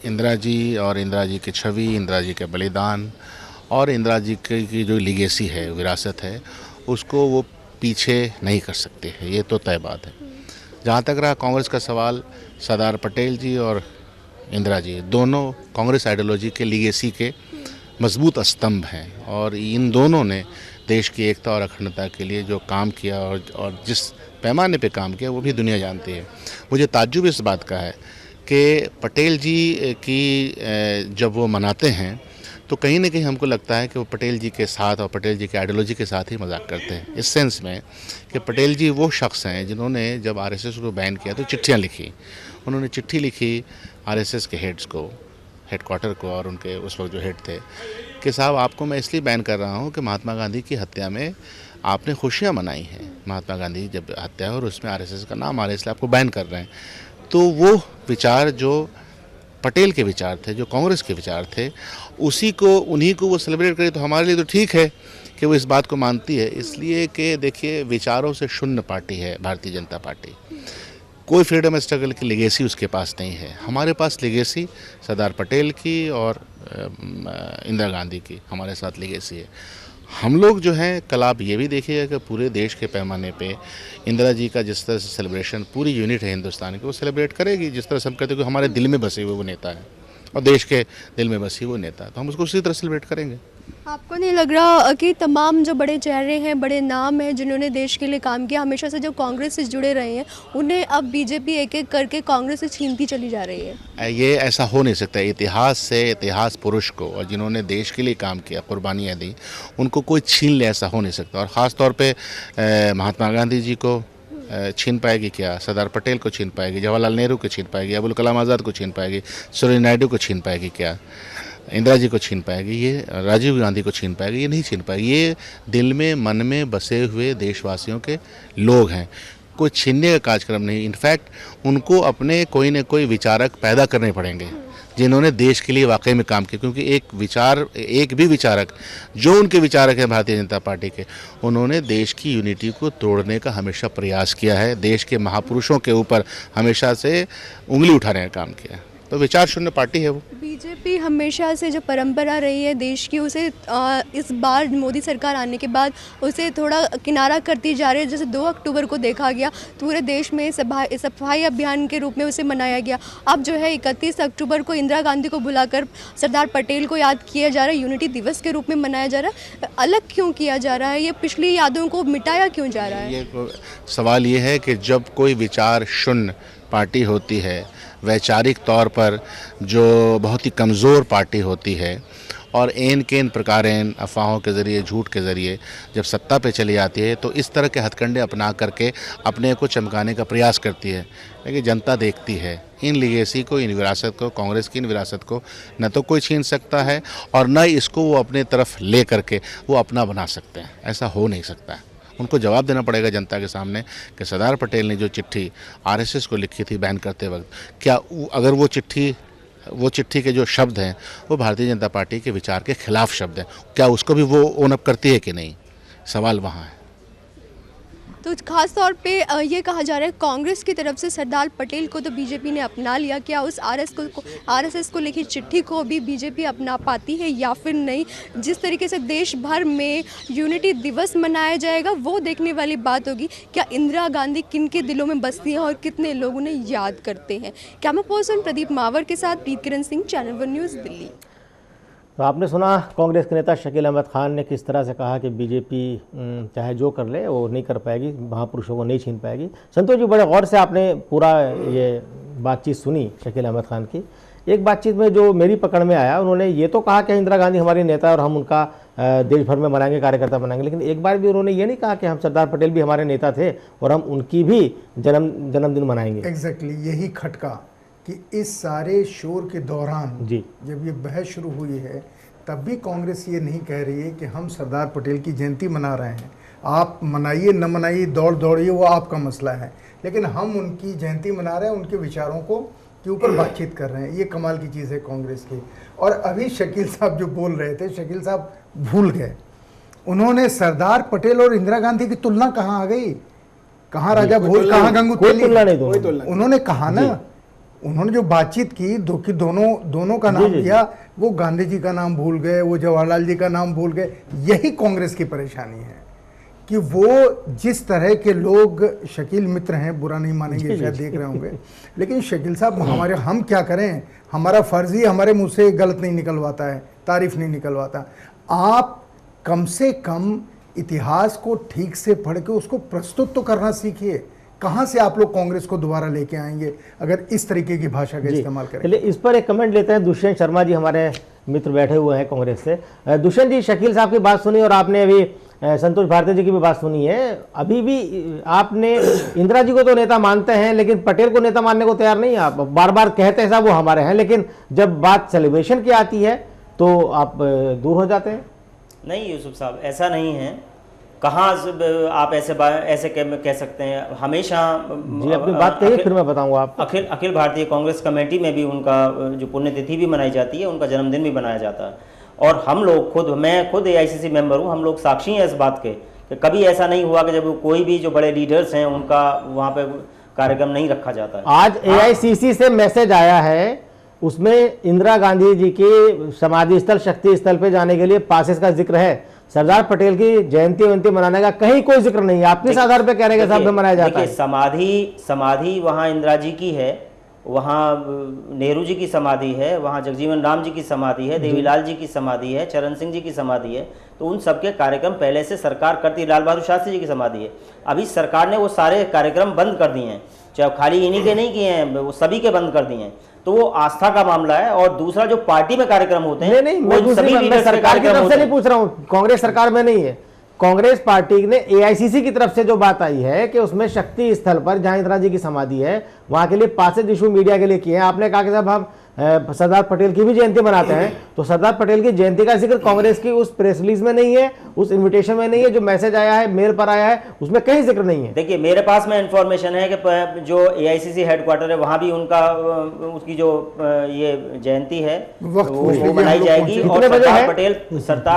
इंदिरा जी और इंदिरा जी की छवि, इंदिरा जी के बलिदान और इंदिरा जी की जो लीगेसी है, विरासत है, उसको वो पीछे नहीं कर सकते हैं, ये तो तय बात है। जहाँ तक रहा कांग्रेस का सवाल, सरदार पटेल जी और इंदिरा जी दोनों कांग्रेस आइडियोलॉजी के लीगेसी के मजबूत स्तंभ हैं, और इन दोनों ने देश की एकता और अखंडता के लिए जो काम किया और जिस पैमाने पे काम किया वो भी दुनिया जानती है। मुझे ताज्जुब इस बात का है कि पटेल जी की जब वो मनाते हैं तो कहीं ना कहीं हमको लगता है कि वो पटेल जी के साथ और पटेल जी के आइडियोलॉजी के साथ ही मजाक करते हैं, इस सेंस में कि पटेल जी वो शख्स हैं जिन्होंने जब आरएसएस को बैन किया तो चिट्ठियाँ लिखी। उन्होंने चिट्ठी लिखी आरएसएस के हेड्स को, हेडक्वार्टर को, और उनके उस वक्त जो हेड थे कि साहब आपको मैं इसलिए बैन कर रहा हूँ कि महात्मा गांधी की हत्या में आपने खुशियाँ मनाई हैं। महात्मा गांधी जब हत्या हो और उसमें आरएसएस का नाम आ रहा है, इसलिए आपको बैन कर रहे हैं। तो वो विचार जो पटेल के विचार थे, जो कांग्रेस के विचार थे, उन्हीं को वो सेलिब्रेट करे तो हमारे लिए तो ठीक है कि वो इस बात को मानती है। इसलिए कि देखिए, विचारों से शून्य पार्टी है भारतीय जनता पार्टी। कोई फ्रीडम स्ट्रगल की लेगेसी उसके पास नहीं है। हमारे पास लेगेसी सरदार पटेल की और इंदिरा गांधी की हमारे साथ लेगेसी है। हम लोग जो हैं, कल आप ये भी देखिएगा कि पूरे देश के पैमाने पे इंदिरा जी का जिस तरह से सेलिब्रेशन पूरी यूनिट है हिंदुस्तान की, वो सेलिब्रेट करेगी जिस तरह से हम कहते हैं कि हमारे दिल में बसे हुए वो नेता है और देश के दिल में बसी वो नेता है, तो हम उसको उसी तरह सेलिब्रेट करेंगे। आपको नहीं लग रहा कि तमाम जो बड़े चेहरे हैं, बड़े नाम हैं जिन्होंने देश के लिए काम किया, हमेशा से जो कांग्रेस से जुड़े रहे हैं, उन्हें अब बीजेपी एक एक करके कांग्रेस से छीनती चली जा रही है? ये ऐसा हो नहीं सकता। इतिहास से इतिहास पुरुष को और जिन्होंने देश के लिए काम किया, कुर्बानियाँ दी, उनको कोई छीन ले, ऐसा हो नहीं सकता। और ख़ास तौर पे महात्मा गांधी जी को छीन पाएगी क्या? सरदार पटेल को छीन पाएगी? जवाहरलाल नेहरू को छीन पाएगी? अबुल कलाम आज़ाद को छीन पाएगी? सरोजिनी नायडू को छीन पाएगी क्या? इंदिरा जी को छीन पाएगी? ये राजीव गांधी को छीन पाएगी? ये नहीं छीन पाएगी। ये दिल में मन में बसे हुए देशवासियों के लोग हैं, कोई छीनने का कार्यक्रम नहीं। इनफैक्ट उनको अपने कोई न कोई विचारक पैदा करने पड़ेंगे जिन्होंने देश के लिए वाकई में काम किया, क्योंकि एक भी विचारक जो उनके विचारक हैं भारतीय जनता पार्टी के, उन्होंने देश की यूनिटी को तोड़ने का हमेशा प्रयास किया है, देश के महापुरुषों के ऊपर हमेशा से उंगली उठाने का काम किया है। तो विचार शून्य पार्टी है वो। बीजेपी हमेशा से जो परंपरा रही है देश की, उसे इस बार मोदी सरकार आने के बाद उसे थोड़ा किनारा करती जा रही है। जैसे 2 अक्टूबर को देखा गया, पूरे देश में सफाई अभियान के रूप में उसे मनाया गया। अब जो है 31 अक्टूबर को इंदिरा गांधी को बुलाकर सरदार पटेल को याद किया जा रहा है, यूनिटी दिवस के रूप में मनाया जा रहा है। अलग क्यों किया जा रहा है? ये पिछली यादों को मिटाया क्यों जा रहा है? ये सवाल ये है कि जब कोई विचार शून्य पार्टी होती है, वैचारिक तौर पर जो बहुत ही कमज़ोर पार्टी होती है और एन केन प्रकारेण अफवाहों के ज़रिए, झूठ के ज़रिए जब सत्ता पे चली आती है, तो इस तरह के हथकंडे अपना करके अपने को चमकाने का प्रयास करती है। लेकिन जनता देखती है इन लीगेसी को, इन विरासत को, कांग्रेस की इन विरासत को न तो कोई छीन सकता है और न इसको वो अपने तरफ ले करके वो अपना बना सकते हैं। ऐसा हो नहीं सकता है। उनको जवाब देना पड़ेगा जनता के सामने कि सरदार पटेल ने जो चिट्ठी आरएसएस को लिखी थी बैन करते वक्त, क्या अगर वो चिट्ठी के जो शब्द हैं वो भारतीय जनता पार्टी के विचार के खिलाफ शब्द हैं, क्या उसको भी वो ओन अप करती है कि नहीं? सवाल वहाँ है। तो खास तौर पे ये कहा जा रहा है कांग्रेस की तरफ से सरदार पटेल को तो बीजेपी ने अपना लिया, क्या उस आरएसएस को लिखी चिट्ठी को भी बीजेपी अपना पाती है या फिर नहीं? जिस तरीके से देश भर में यूनिटी दिवस मनाया जाएगा वो देखने वाली बात होगी। क्या इंदिरा गांधी किन के दिलों में बसती हैं और कितने लोग उन्हें याद करते हैं? कैमरा पर्सन प्रदीप मावर के साथ प्रीत किरण सिंह, चैनल 1 न्यूज़, दिल्ली। तो आपने सुना कांग्रेस के नेता शकील अहमद खान ने किस तरह से कहा कि बीजेपी चाहे जो कर ले वो नहीं कर पाएगी, महापुरुषों को नहीं छीन पाएगी। संतोष जी, बड़े गौर से आपने पूरा ये बातचीत सुनी शकील अहमद खान की। एक बातचीत में जो मेरी पकड़ में आया, उन्होंने ये तो कहा कि इंदिरा गांधी हमारी नेता है और हम उनका देश भर में मनाएंगे, कार्यकर्ता बनाएंगे, लेकिन एक बार भी उन्होंने ये नहीं कहा कि हम सरदार पटेल भी हमारे नेता थे और हम उनकी भी जन्मदिन मनाएंगे। एग्जैक्टली यही खटका कि इस सारे शोर के दौरान जी जब ये बहस शुरू हुई है तब भी कांग्रेस ये नहीं कह रही है कि हम सरदार पटेल की जयंती मना रहे हैं, आप मनाइए न मनाइए, दौड़िए, वो आपका मसला है, लेकिन हम उनकी जयंती मना रहे हैं, उनके विचारों को के ऊपर बातचीत कर रहे हैं। ये कमाल की चीज़ है कांग्रेस की। और अभी शकील साहब जो बोल रहे थे, शकील साहब भूल गए, उन्होंने सरदार पटेल और इंदिरा गांधी की तुलना कहाँ आ गई? कहाँ राजा भोज, कहाँ गंगूली? उन्होंने कहा ना, उन्होंने जो बातचीत की दोनों का नाम लिया, वो गांधी जी का नाम भूल गए, वो जवाहरलाल जी का नाम भूल गए। यही कांग्रेस की परेशानी है कि वो जिस तरह के लोग, शकील मित्र हैं, बुरा नहीं मानेंगे, शायद देख रहे होंगे, लेकिन शकील साहब हम क्या करें, हमारा फर्ज ही हमारे मुंह से गलत नहीं निकलवाता है, तारीफ नहीं निकलवाता। आप कम से कम इतिहास को ठीक से पढ़ के उसको प्रस्तुत तो करना सीखिए। कहाँ से आप लोग कांग्रेस को दोबारा लेके आएंगे अगर इस तरीके की भाषा का इस्तेमाल करें? चलिए इस पर एक कमेंट लेते हैं। दुष्यंत शर्मा जी हमारे मित्र बैठे हुए हैं कांग्रेस से। दुष्यंत जी, शकील साहब की बात सुनी और आपने अभी संतोष भारती जी की भी बात सुनी है। अभी भी आपने इंदिरा जी को तो नेता मानते हैं, लेकिन पटेल को नेता मानने को तैयार नहीं। आप बार बार कहते हैं साहब वो हमारे हैं, लेकिन जब बात सेलिब्रेशन की आती है तो आप दूर हो जाते हैं। नहीं यूसुफ साहब, ऐसा नहीं है। कहाँ आप ऐसे कह सकते हैं? हमेशा जी अपनी बात कहिए, फिर मैं बताऊंगा आपको। अखिल भारतीय कांग्रेस कमेटी में भी उनका जो पुण्यतिथि भी मनाई जाती है, उनका जन्मदिन भी मनाया जाता है। और हम लोग मैं खुद AICC मेंबर हूँ, हम लोग साक्षी हैं इस बात के कि कभी ऐसा नहीं हुआ कि जब कोई भी जो बड़े लीडर्स हैं उनका वहाँ पे कार्यक्रम नहीं रखा जाता है। आज AICC से मैसेज आया है, उसमें इंदिरा गांधी जी के समाधि स्थल, शक्ति स्थल पे जाने के लिए पासेस का जिक्र है। सरदार पटेल की जयंती मनाने का कहीं कोई जिक्र नहीं है। आप किस आधार पे कह रहे हैं कि साहब में मनाया जाता है? समाधि वहाँ इंदिरा जी की है, वहाँ नेहरू जी की समाधि है, वहाँ जगजीवन राम जी की समाधि है, देवीलाल जी की समाधि है, चरण सिंह जी की समाधि है। तो उन सबके कार्यक्रम पहले से सरकार करती है। लाल बहादुर शास्त्री जी की समाधि है, अभी सरकार ने वो सारे कार्यक्रम बंद कर दिए हैं, चाहे खाली इन्हीं के नहीं किए हैं, वो सभी के बंद कर दिए हैं। तो वो आस्था का मामला है। और दूसरा जो पार्टी में कार्यक्रम होते हैं, नहीं, मैं सरकार की तरफ से नहीं पूछ रहा हूँ, कांग्रेस सरकार में नहीं है। कांग्रेस पार्टी ने एआईसीसी की तरफ से जो बात आई है कि उसमें शक्ति स्थल पर जहां इंदिरा जी की समाधि है वहां के लिए पासेज इशू मीडिया के लिए किए हैं। आपने कहा कि साहब हम सरदार पटेल की भी जयंती मनाते हैं, तो सरदार पटेल की जयंती का जिक्र कांग्रेस की उस प्रेस रिलीज में नहीं है, उस इनविटेशन में नहीं है, जो मैसेज आया है मेल पर आया है उसमें कहीं जिक्र नहीं है। देखिए मेरे पास में इंफॉर्मेशन है कि जो एआईसीसी हेडक्वार्टर है वहां भी उनका उसकी जो ये जयंती है वो मनाई जाएगी। और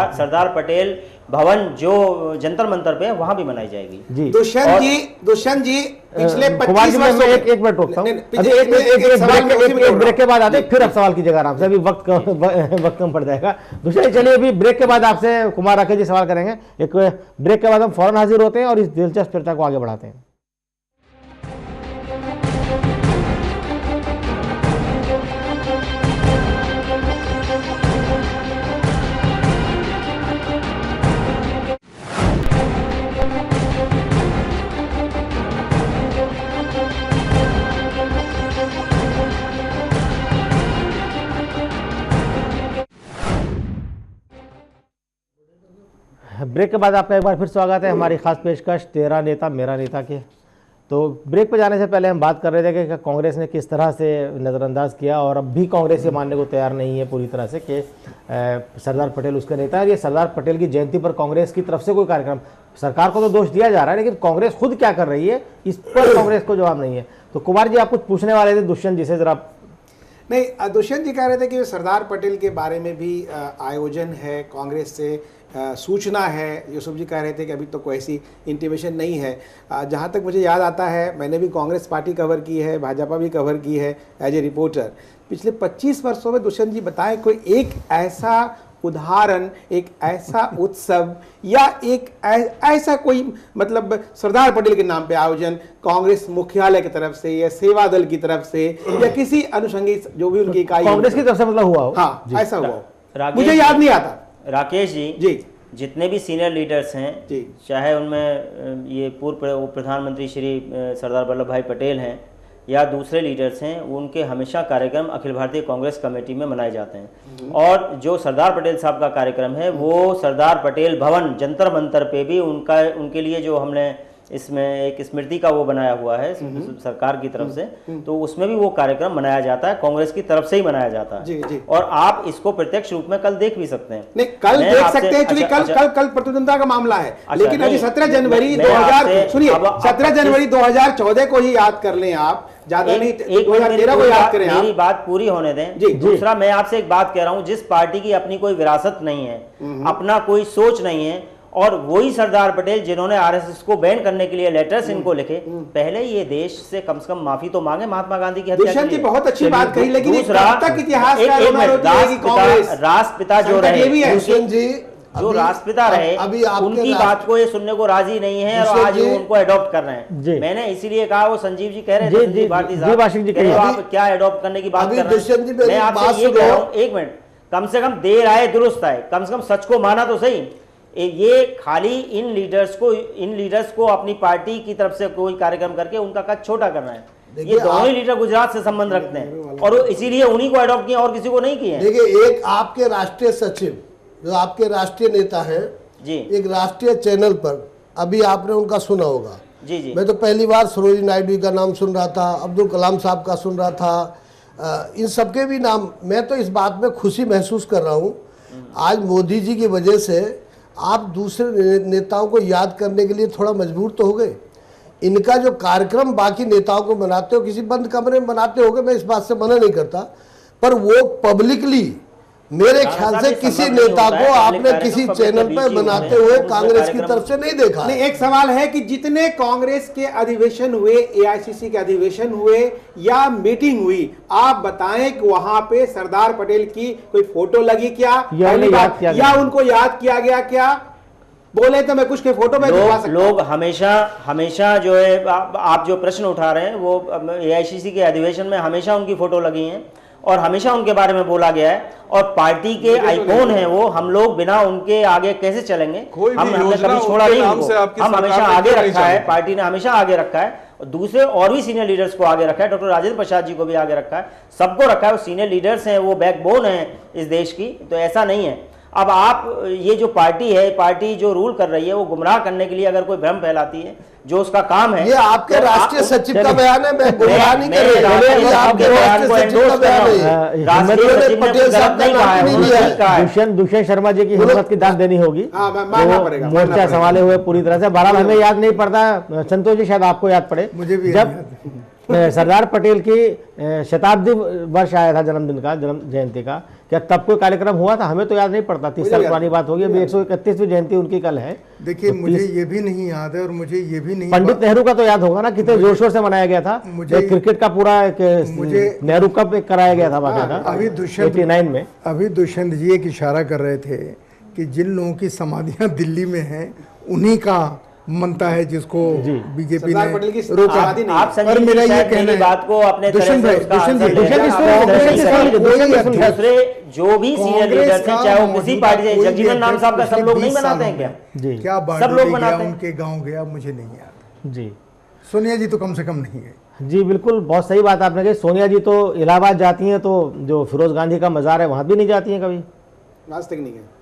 सरदार पटेल भवन जो जंतर मंतर पे है वहां भी मनाई जाएगी। दुष्यंत जी पिछले 25 वर्षों में एक मिनट रोकता हूं, एक ब्रेक के बाद आते फिर आप सवाल कीजिएगा आराम से, अभी वक्त कम पड़ जाएगा। दूसरा चलिए अभी ब्रेक के बाद आपसे कुमार राकेश जी सवाल करेंगे। एक ब्रेक के बाद हम फौरन हाजिर होते हैं और इस दिलचस्प चर्चा को आगे बढ़ाते हैं। ब्रेक के बाद आपका एक बार फिर स्वागत है। हमारी खास पेशकश तेरा नेता मेरा नेता के। तो ब्रेक पे जाने से पहले हम बात कर रहे थे कि कांग्रेस ने किस तरह से नज़रअंदाज किया और अब भी कांग्रेस ये मानने को तैयार नहीं है पूरी तरह से कि सरदार पटेल उसके नेता है। ये सरदार पटेल की जयंती पर कांग्रेस की तरफ से कोई कार्यक्रम, सरकार को तो दोष दिया जा रहा है, लेकिन कांग्रेस खुद क्या कर रही है इस पर कांग्रेस को जवाब नहीं है। तो कुमार जी आप कुछ पूछने वाले थे दुष्यंत जी से, जरा। नहीं, दुष्यंत जी कह रहे थे कि सरदार पटेल के बारे में भी आयोजन है, कांग्रेस से सूचना है। यूसुफ जी कह रहे थे कि अभी तो कोई ऐसी इंटीमेशन नहीं है। जहाँ तक मुझे याद आता है, मैंने भी कांग्रेस पार्टी कवर की है, भाजपा भी कवर की है एज ए रिपोर्टर। पिछले 25 वर्षों में दुष्यंत जी बताएं कोई एक ऐसा उदाहरण, एक ऐसा उत्सव या एक ऐसा कोई मतलब सरदार पटेल के नाम पे आयोजन कांग्रेस मुख्यालय की तरफ से या सेवा दल की तरफ से या किसी अनुषंगी जो भी उनकी इकाई कांग्रेस की तरफ से मतलब हुआ हो? हाँ, ऐसा हुआ, मुझे याद नहीं आता। राकेश जी जितने भी सीनियर लीडर्स हैं, चाहे उनमें ये पूर्व प्रधानमंत्री श्री सरदार वल्लभ भाई पटेल हैं या दूसरे लीडर्स हैं, उनके हमेशा कार्यक्रम अखिल भारतीय कांग्रेस कमेटी में मनाए जाते हैं। और जो सरदार पटेल साहब का कार्यक्रम है वो सरदार पटेल भवन जंतर मंतर पे भी उनके लिए जो हमने इसमें एक स्मृति का वो बनाया हुआ है सरकार की तरफ से, तो उसमें भी वो कार्यक्रम मनाया जाता है, कांग्रेस की तरफ से ही मनाया जाता है। जी। और आप इसको प्रत्यक्ष रूप में कल देख भी सकते हैं। नहीं, कल देख सकते हैं क्योंकि कल प्रतिद्वंद्विता का मामला है। लेकिन अभी 17 जनवरी 2014 को ही याद कर लें आप, ज्यादा नहीं 2013 को याद करें। मेरी बात पूरी होने दें। दूसरा, मैं आपसे एक बात कह रहा हूं, जिस पार्टी की अपनी कोई विरासत नहीं है, अपना कोई सोच नहीं है, और वही सरदार पटेल जिन्होंने आरएसएस को बैन करने के लिए लेटर्स इनको लिखे, पहले ये देश से कम माफी तो मांगे महात्मा गांधी की हत्या के लिए। बहुत अच्छी बात कही, लेकिन दूसरा राष्ट्रपिता जो रहे, जो राष्ट्रपिता रहे, उनकी बात को ये सुनने को राजी नहीं है और आज उनको अडॉप्ट कर रहे हैं। मैंने इसीलिए कहा, वो संजीव जी कह रहे थे, संजीव भारती साहब, आप क्या अडॉप्ट करने की बात कर रहे हैं। मैं आपसे ये कह रहा हूँ, एक मिनट, कम से कम देर आए दुरुस्त आए, कम से कम सच को माना तो सही। ये खाली इन लीडर्स को अपनी पार्टी की तरफ से कोई कार्यक्रम करके उनका कद छोटा करना है। ये दोनों लीडर गुजरात से संबंध रखते हैं और इसीलिए उन्हीं को अडॉप्ट किया और किसी को नहीं किया। देखिए, एक आपके राष्ट्रीय सचिव जो आपके राष्ट्रीय नेता हैं जी, एक राष्ट्रीय चैनल पर अभी आपने उनका सुना होगा। जी। मैं तो पहली बार सरोजिनी नायडू का नाम सुन रहा था, अब्दुल कलाम साहब का सुन रहा था, इन सबके भी नाम। मैं तो इस बात में खुशी महसूस कर रहा हूँ, आज मोदी जी की वजह से आप दूसरे नेताओं को याद करने के लिए थोड़ा मजबूर तो हो गए। इनका जो कार्यक्रम बाकी नेताओं को मनाते हो, किसी बंद कमरे में मनाते होगे, मैं इस बात से मना नहीं करता, पर वो पब्लिकली मेरे ख्याल से किसी नेता को आपने किसी चैनल पर बनाते हुए कांग्रेस की तरफ से नहीं देखा। नहीं, एक सवाल है कि जितने कांग्रेस के अधिवेशन हुए, एआईसीसी के अधिवेशन हुए या मीटिंग हुई, आप बताएं कि वहां पे सरदार पटेल की कोई फोटो लगी क्या, या उनको याद किया गया क्या? बोले तो मैं कुछ के फोटो में दिखा सकता हूं। लोग हमेशा जो है आप जो प्रश्न उठा रहे हैं वो एआईसीसी के अधिवेशन में हमेशा उनकी फोटो लगी हैं और हमेशा उनके बारे में बोला गया है और पार्टी के आइकॉन हैं वो, हम लोग बिना उनके आगे कैसे चलेंगे? हमने कभी छोड़ा नहीं उनको, हम हमेशा आगे रखा है, पार्टी ने हमेशा आगे रखा है और दूसरे और भी सीनियर लीडर्स को आगे रखा है, डॉक्टर राजेंद्र प्रसाद जी को भी आगे रखा है, सबको रखा है। वो सीनियर लीडर्स हैं, वो बैकबोन है इस देश की, तो ऐसा नहीं है। अब आप ये जो पार्टी है, पार्टी जो रूल कर रही है वो गुमराह करने के लिए अगर कोई भ्रम फैलाती है, जो उसका काम है, ये आपके राष्ट्रीय सचिव का बयान है, मैं गुमराह नहीं कर रहा। आपके बयान को एंडोर्स कर रहा हूं। राष्ट्रीय सचिव ने कोई गलत नहीं कहा है। दुष्यंत शर्मा जी की हिम्मत की दाद देनी होगी, मोर्चा संभाले हुए पूरी तरह से। बहरहाल हमें याद नहीं पड़ता, संतोष जी शायद आपको याद पड़े, मुझे भी जब सरदार पटेल की शताब्दी वर्ष आया था, जन्मदिन का, जन्म जयंती का, क्या तब कोई कार्यक्रम हुआ था? हमें तो याद नहीं पड़ता। 30 साल पुरानी बात होगी, अभी 131वीं जयंती उनकी कल है। देखिए मुझे ये भी नहीं याद है और मुझे ये भी नहीं, पंडित नेहरू का तो याद होगा ना, कितने जोर शोर से मनाया गया था। मुझे क्रिकेट का पूरा नेहरू कप कराया गया था बाकायदा अभी 89 में। अभी दुष्यंत जी एक इशारा कर रहे थे कि जिन लोगों की समाधियां दिल्ली में हैं उन्हीं का मनता है, जिसको बीजेपी ने रोका। आप और मेरा ये कहना है बात को अपने तरह से दूसरे जो भी सीनियर लीडर्स हैं, चाहे वो किसी पार्टी से, जगजीवन राम साहब का सब लोग नहीं बनाते हैं क्या? क्या सब लोग बनाते हैं? उनके गांव गया, मुझे नहीं याद जी। सोनिया जी तो कम से कम नहीं गए। जी बिल्कुल, बहुत सही बात आपने कही। सोनिया जी तो इलाहाबाद जाती हैं, तो जो फिरोज गांधी का मजार है वहां भी नहीं जाती हैं कभी, आज तक नहीं है।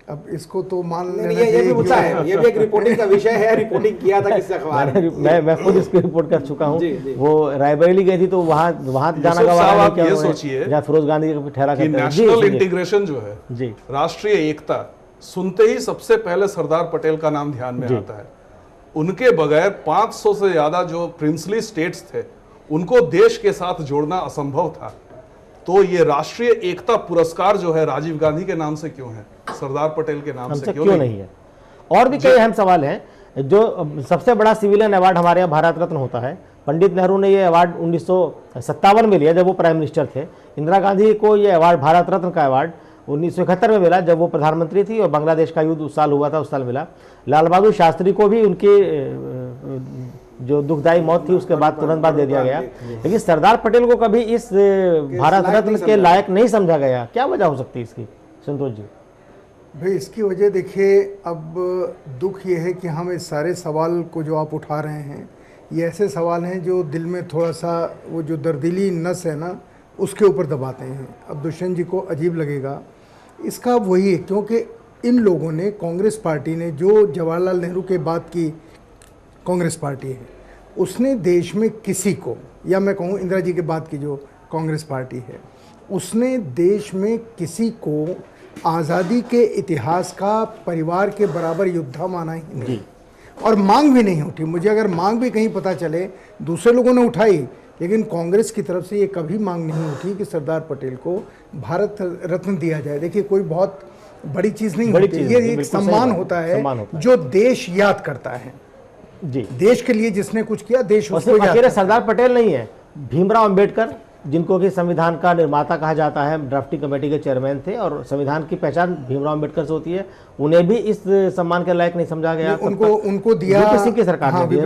अब इसको तो मान लेना ये भी मुद्दा है, ये भी एक रिपोर्टिंग का विषय है। रिपोर्टिंग किया था किसी अखबार में, मैं खुद इसकी रिपोर्ट कर चुका हूँ। वो रायबरेली गई थी तो वहाँ जाना गवारा क्या सोचिए जहाँ फिरोज गांधी का ठहरा करते हैं। नेशनल इंटीग्रेशन जो है जी, राष्ट्रीय एकता, सुनते ही सबसे पहले सरदार पटेल का नाम ध्यान में आता है। उनके बगैर 500 से ज्यादा जो प्रिंसली स्टेट्स थे उनको देश के साथ जोड़ना असंभव था। तो ये राष्ट्रीय एकता पुरस्कार जो है राजीव गांधी के नाम से क्यों है, सरदार पटेल के नाम से क्यों नहीं है? और भी कई अहम सवाल हैं। जो सबसे बड़ा सिविलियन अवार्ड हमारे यहाँ भारत रत्न होता है, पंडित नेहरू ने ये अवार्ड 1957 में लिया जब वो प्राइम मिनिस्टर थे। इंदिरा गांधी को ये अवार्ड, भारत रत्न का अवार्ड 1971 में मिला जब वो प्रधानमंत्री थी और बांग्लादेश का युद्ध उस साल हुआ था, उस साल मिला। लाल बहादुर शास्त्री को भी उनकी जो दुखदायी मौत थी उसके बाद तुरंत बाद दे दिया गया, लेकिन सरदार पटेल को कभी इस भारत रत्न के लायक नहीं समझा गया। क्या वजह हो सकती है इसकी, संतोष जी? भाई इसकी वजह देखिए, अब दुख ये है कि हम इस सारे सवाल को जो आप उठा रहे हैं, ये ऐसे सवाल हैं जो दिल में थोड़ा सा वो जो दर्दीली नस है ना, उसके ऊपर दबाते हैं। अब दुष्यंत जी को अजीब लगेगा, इसका वही है क्योंकि इन लोगों ने, कांग्रेस पार्टी ने, जो जवाहरलाल नेहरू के बाद की कांग्रेस पार्टी है, उसने देश में किसी को, या मैं कहूँ इंदिरा जी के बाद की जो कांग्रेस पार्टी है, उसने देश में किसी को आज़ादी के इतिहास का परिवार के बराबर योद्धा माना ही नहीं, और मांग भी नहीं उठी। मुझे अगर मांग भी कहीं पता चले, दूसरे लोगों ने उठाई, लेकिन कांग्रेस की तरफ से ये कभी मांग नहीं उठी कि सरदार पटेल को भारत रत्न दिया जाए। देखिए कोई बहुत बड़ी चीज़ नहीं होती, ये एक सम्मान होता है जो देश याद करता है। जी, देश के लिए जिसने कुछ किया, देश उसको याद करता है। सरदार पटेल नहीं है, भीमराव अंबेडकर, जिनको कि संविधान का निर्माता कहा जाता है, ड्राफ्टिंग कमेटी के चेयरमैन थे और संविधान की पहचान भीमराव अंबेडकर से होती है, उन्हें भी इस सम्मान के लायक नहीं समझा गया। उनको दिया वीपी सिंह की सरकार ने दिया।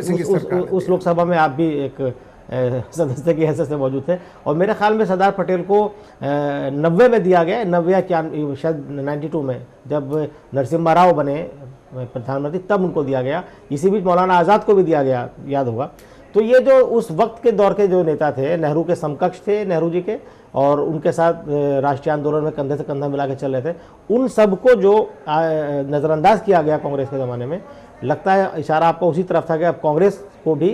उस लोकसभा में आप भी एक सदस्य की हैसियत से मौजूद थे और मेरे ख्याल में सरदार पटेल को 90 में दिया गया, 90 या क्या शायद 92 में जब नरसिम्हा राव बने प्रधानमंत्री, तब उनको दिया गया। इसी बीच मौलाना आज़ाद को भी दिया गया, याद होगा। तो ये जो उस वक्त के दौर के जो नेता थे, नेहरू के समकक्ष थे, नेहरू जी के, और उनके साथ राष्ट्रीय आंदोलन में कंधे से कंधा मिला के चल रहे थे, उन सबको जो नज़रअंदाज किया गया कांग्रेस के ज़माने में, लगता है इशारा आपका उसी तरफ था कि अब कांग्रेस को भी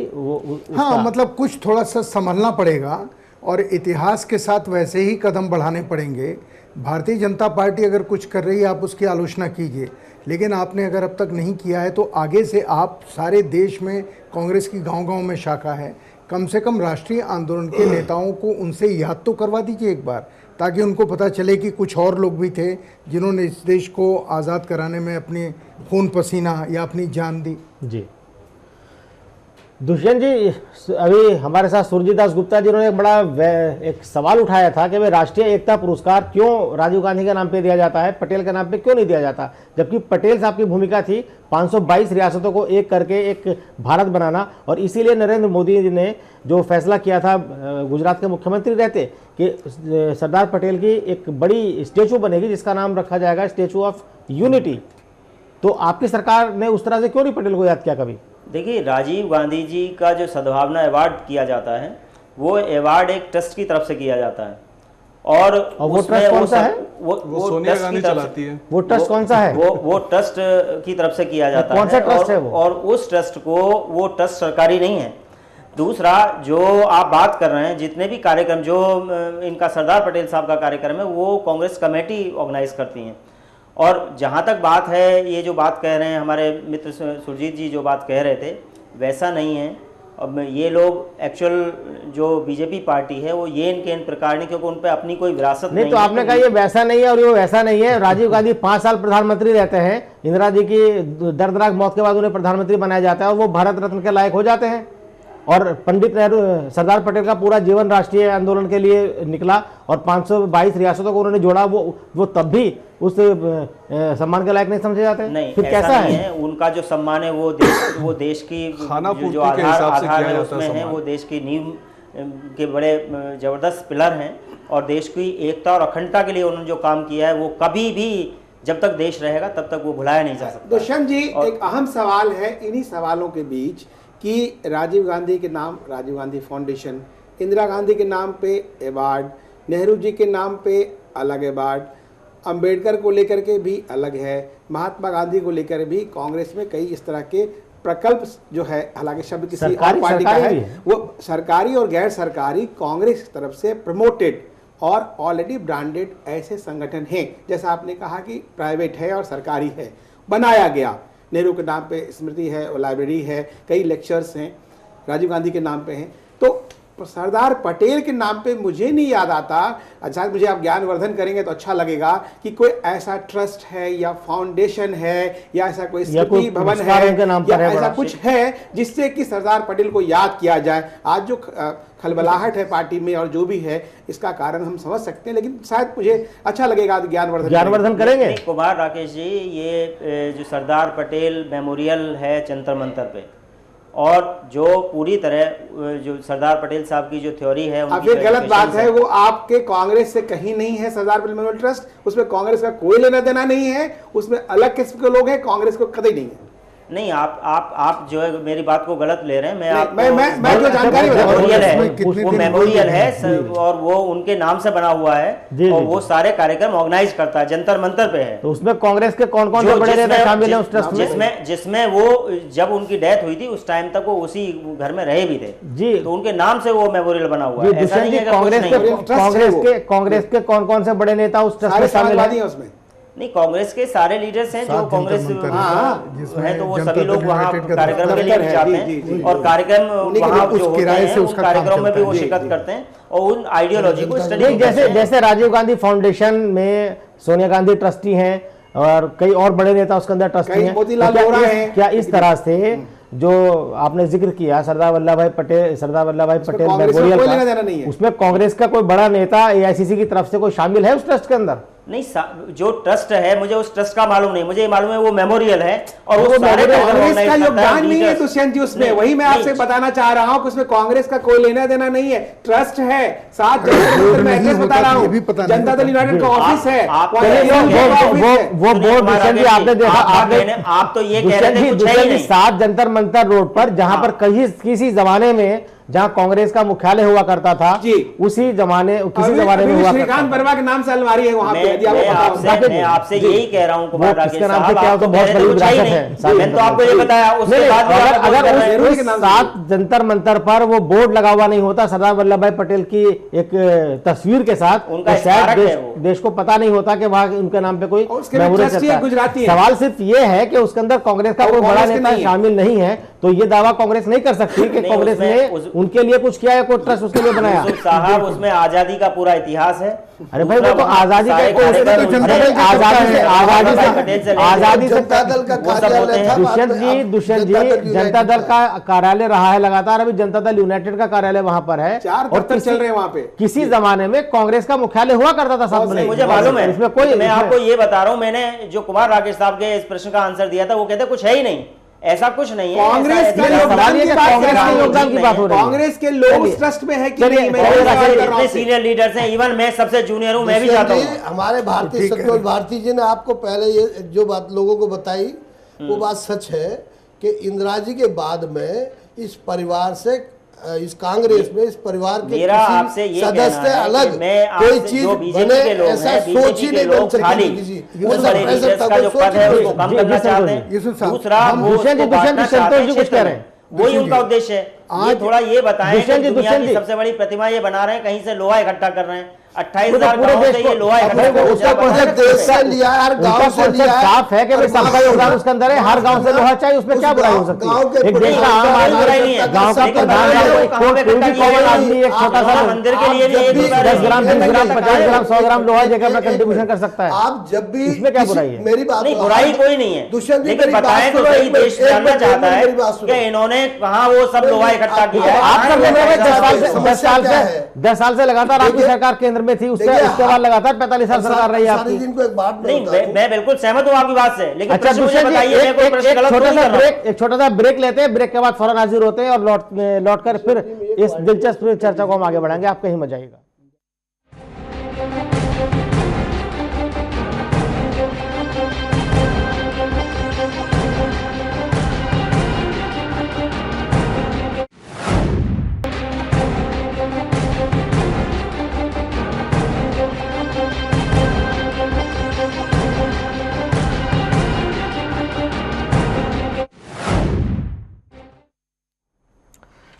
हाँ, मतलब कुछ थोड़ा सा संभलना पड़ेगा और इतिहास के साथ वैसे ही कदम बढ़ाने पड़ेंगे। भारतीय जनता पार्टी अगर कुछ कर रही है, आप उसकी आलोचना कीजिए, लेकिन आपने अगर अब तक नहीं किया है तो आगे से आप सारे देश में कांग्रेस की गांव-गांव में शाखा है, कम से कम राष्ट्रीय आंदोलन के नेताओं को उनसे याद तो करवा दीजिए एक बार, ताकि उनको पता चले कि कुछ और लोग भी थे जिन्होंने इस देश को आज़ाद कराने में अपनी खून पसीना या अपनी जान दी। जी, दुष्यंत जी, अभी हमारे साथ सुरजीत दास गुप्ता जी ने एक बड़ा एक सवाल उठाया था कि भाई राष्ट्रीय एकता पुरस्कार क्यों राजीव गांधी के नाम पे दिया जाता है, पटेल के नाम पे क्यों नहीं दिया जाता, जबकि पटेल साहब की भूमिका थी 522 रियासतों को एक करके एक भारत बनाना। और इसीलिए नरेंद्र मोदी जी ने जो फैसला किया था गुजरात के मुख्यमंत्री रहते कि सरदार पटेल की एक बड़ी स्टेचू बनेगी जिसका नाम रखा जाएगा स्टेचू ऑफ यूनिटी। तो आपकी सरकार ने उस तरह से क्यों नहीं पटेल को याद किया कभी? देखिए, राजीव गांधी जी का जो सद्भावना अवार्ड किया जाता है वो अवार्ड एक ट्रस्ट की तरफ से किया जाता है और वो ट्रस्ट कौन सा है? वो सोनिया गांधी चलाती है। वो ट्रस्ट कौन सा है? वो ट्रस्ट की तरफ से किया जाता है। कौन सा ट्रस्ट है वो? और उस ट्रस्ट को, वो ट्रस्ट सरकारी नहीं है। दूसरा, जो आप बात कर रहे हैं, जितने भी कार्यक्रम जो इनका सरदार पटेल साहब का कार्यक्रम है वो कांग्रेस कमेटी ऑर्गेनाइज करती हैं। और जहाँ तक बात है, ये जो बात कह रहे हैं हमारे मित्र सुरजीत जी जो बात कह रहे थे, वैसा नहीं है। अब ये लोग एक्चुअल जो बीजेपी पार्टी है वो ये इनके इन प्रकार नहीं, क्योंकि उन पर अपनी कोई विरासत नहीं। तो आपने कहा ये वैसा नहीं है और ये वैसा नहीं है। राजीव गांधी 5 साल प्रधानमंत्री रहते हैं, इंदिरा जी की दर्दनाक मौत के बाद उन्हें प्रधानमंत्री बनाया जाता है और वो भारत रत्न के लायक हो जाते हैं। और पंडित नेहरू, सरदार पटेल का पूरा जीवन राष्ट्रीय आंदोलन के लिए निकला और 522 रियासतों को उन्होंने जोड़ा, वो तब भी उस सम्मान के लायक नहीं समझे जाते? नहीं, फिर कैसा है? उनका जो सम्मान है वो देश की जो आधार है उसमें है, वो देश की नींव के बड़े जबरदस्त पिलर हैं और देश की एकता और अखंडता के लिए उन्होंने जो काम किया है वो कभी भी, जब तक देश रहेगा तब तक वो भुलाया नहीं जा सकता। दुष्यंत जी, एक अहम सवाल है इन्हीं सवालों के बीच कि राजीव गांधी के नाम राजीव गांधी फाउंडेशन, इंदिरा गांधी के नाम पे अवार्ड, नेहरू जी के नाम पे अलग अवार्ड, अंबेडकर को लेकर के भी अलग है, महात्मा गांधी को लेकर भी कांग्रेस में कई इस तरह के प्रकल्प जो है, हालांकि शब्द किसी और पार्टी का है, वो सरकारी और गैर सरकारी कांग्रेस की तरफ से प्रमोटेड और ऑलरेडी ब्रांडेड ऐसे संगठन हैं। जैसा आपने कहा कि प्राइवेट है और सरकारी है, बनाया गया। नेहरू के नाम पे स्मृति है, लाइब्रेरी है, कई लेक्चर्स हैं, राजीव गांधी के नाम पे हैं। तो सरदार पटेल के नाम पे मुझे नहीं याद आता, अच्छा मुझे आप ज्ञानवर्धन करेंगे तो अच्छा लगेगा, कि कोई ऐसा ट्रस्ट है या फाउंडेशन है या ऐसा कोई स्मृति भवन है या ऐसा कुछ है जिससे कि सरदार पटेल को याद किया जाए। आज जो खलबलाहट है पार्टी में और जो भी है, इसका कारण हम समझ सकते हैं, लेकिन शायद मुझे अच्छा लगेगा ज्ञानवर्धन करेंगे। कुमार राकेश जी, ये जो सरदार पटेल मेमोरियल है जंतर मंतर पे, और जो पूरी तरह जो सरदार पटेल साहब की जो थ्योरी है, अब ये गलत बात है, वो आपके कांग्रेस से कहीं नहीं है। सरदार पटेल मेमोरियल ट्रस्ट, उसमें कांग्रेस का कोई लेना देना नहीं है, उसमें अलग किस्म के लोग हैं, कांग्रेस को कतई नहीं है। नहीं, आप जो है मेरी बात को गलत ले रहे हैं। मैं जो जानकारी मेमोरियल है वो मेमोरियल है और वो उनके नाम से बना हुआ है और वो सारे कार्यक्रम ऑर्गेनाइज करता है, जंतर मंतर पे है। तो उसमें कांग्रेस के कौन कौन से बड़े नेता शामिल हैं उस ट्रस्ट में? जिसमें वो जब उनकी डेथ हुई थी उस टाइम तक वो उसी घर में रहे भी थे जी, तो उनके नाम से वो मेमोरियल बना हुआ है। ऐसा नहीं है कांग्रेस के कौन कौन से बड़े नेता उस ट्रस्ट में शामिल हैं? उसमें नहीं, कांग्रेस के सारे लीडर्स हैं जो कांग्रेस हैं, तो वो सभी लोग वहाँ कार्यक्रम के लिए जाते हैं और कार्यक्रम वहाँ जो होते हैं उस कार्यक्रम में भी वो शिरकत करते हैं और उन आइडियोलॉजी को स्टडी। जैसे राजीव गांधी फाउंडेशन में सोनिया गांधी ट्रस्टी हैं और कई और बड़े नेता उसके अंदर ट्रस्टी हैं, क्या इस तरह से जो आपने जिक्र किया सरदार वल्लभ भाई पटेल मेमोरियल का, उसमें कांग्रेस का कोई बड़ा नेता एआईसीसी की तरफ से कोई शामिल है उस ट्रस्ट के अंदर? नहीं, जो ट्रस्ट है मुझे उस ट्रस्ट का मालूम नहीं, मुझे मालूम है वो मेमोरियल है और वो सारे कांग्रेस का योगदान नहीं है दुष्यंत जी उसमें। वही मैं आपसे बताना चाह रहा हूँ कि उसमें कांग्रेस का कोई लेना देना नहीं है, ट्रस्ट है। 7 जनवरी में एड्रेस बता रहा हूँ, जनता दल यूनाइटेड का ऑफिस है, वो बोर्ड आपने देखा, आप तो ये कह रहे थे 7 जंतर मंतर रोड पर, जहां पर किसी जमाने में जहां कांग्रेस का मुख्यालय हुआ करता था, उसी जमाने में हुआ श्रीकांत वर्मा के नाम से अलमारी है वहां पे। मैं आपसे यही कह रहा हूं कुमार राकेश साहब, तो बहुत बड़ी विरासत है। मैंने तो आपको ये बताया। उसके बाद अगर 7 जंतर मंतर पर वो बोर्ड लगा हुआ नहीं होता सरदार वल्लभ भाई पटेल की एक तस्वीर के साथ, उनका शायद देश को पता नहीं होता कि वहां उनके नाम पे कोई मेमोरियल। सवाल सिर्फ ये है कि उसके अंदर कांग्रेस का कोई बड़ा नेता शामिल नहीं है, तो ये दावा कांग्रेस नहीं कर सकती कि कांग्रेस ने उनके लिए कुछ किया है, कोई ट्रस्ट उसके लिए बनाया? यूसुफ साहब, उसमें आजादी का पूरा इतिहास है। अरे भाई वो तो आजादी का आजादी से दुष्यंत जी जनता दल का कार्यालय रहा है लगातार, अभी जनता दल यूनाइटेड का कार्यालय वहां पर है, 4 दफ्तर चल रहे हैं वहां पे। किसी जमाने में कांग्रेस का मुख्यालय हुआ करता था साहब, मुझे मालूम है, इसमें कोई, मैं आपको ये बता रहा हूँ, मैंने जो कुमार राकेश साहब के इस प्रश्न का आंसर दिया था, वो कहते कुछ है ही नहीं, ऐसा कुछ नहीं है। कांग्रेस के योगदान की बात हो रही है, कांग्रेस के लोग ट्रस्ट में है कि नहीं? इतने सीनियर लीडर्स हैं, इवन मैं सबसे जूनियर हूँ, मैं भी चाहता हूँ। हमारे भारतीय सत्यपाल भारती जी ने आपको पहले ये जो बात लोगों को बताई, वो बात सच है कि इंदिरा जी के बाद में इस परिवार से, इस कांग्रेस में इस परिवार के किसी सदस्य अलग कोई चीज बने, ऐसा सोच ही नहीं बन सकती किसी। संतोष जी कुछ कह रहे हैं, वही उनका उद्देश्य है। ये थोड़ा ये बताएं कि दुनिया की सबसे बड़ी प्रतिमा ये बना रहे हैं, कहीं से लोहा इकट्ठा कर रहे हैं, 28,000 गांव से ये लोहा इकट्ठा साफ है कि भाई सबका योगदान उसके अंदर है, हर गांव से लोहा चाहिए, उसमें क्या बुराई हो सकती है? एक देश का आम आदमी, गांव का प्रधान, आदमी एक छोटा सा मंदिर के लिए 10 ग्राम 20 ग्राम 50 ग्राम 100 ग्राम लोहा जगह में कंट्रीब्यूशन कर सकता है। आप जब भी इसमें क्या बुराई है? मेरी बात, नहीं बुराई कोई नहीं है, लेकिन बताएं तो सही, देश जानना चाहता है कि इन्होंने कहाँ वो सब लोहा इकट्ठा किया है। आप सब 10 साल से लगातार आपकी सरकार केंद्र में थी, उसके बाद लगातार 45 साल सरकार रही है आपकी। नहीं, मैं बिल्कुल सहमत हूँ आपकी बात से, लेकिन अच्छा दुष्यंत जी, एक छोटा सा ब्रेक लेते हैं, ब्रेक के बाद फौरन हाजिर होते हैं और लौट कर फिर इस दिलचस्प चर्चा को हम आगे बढ़ाएंगे। आप कहीं मत जाइएगा।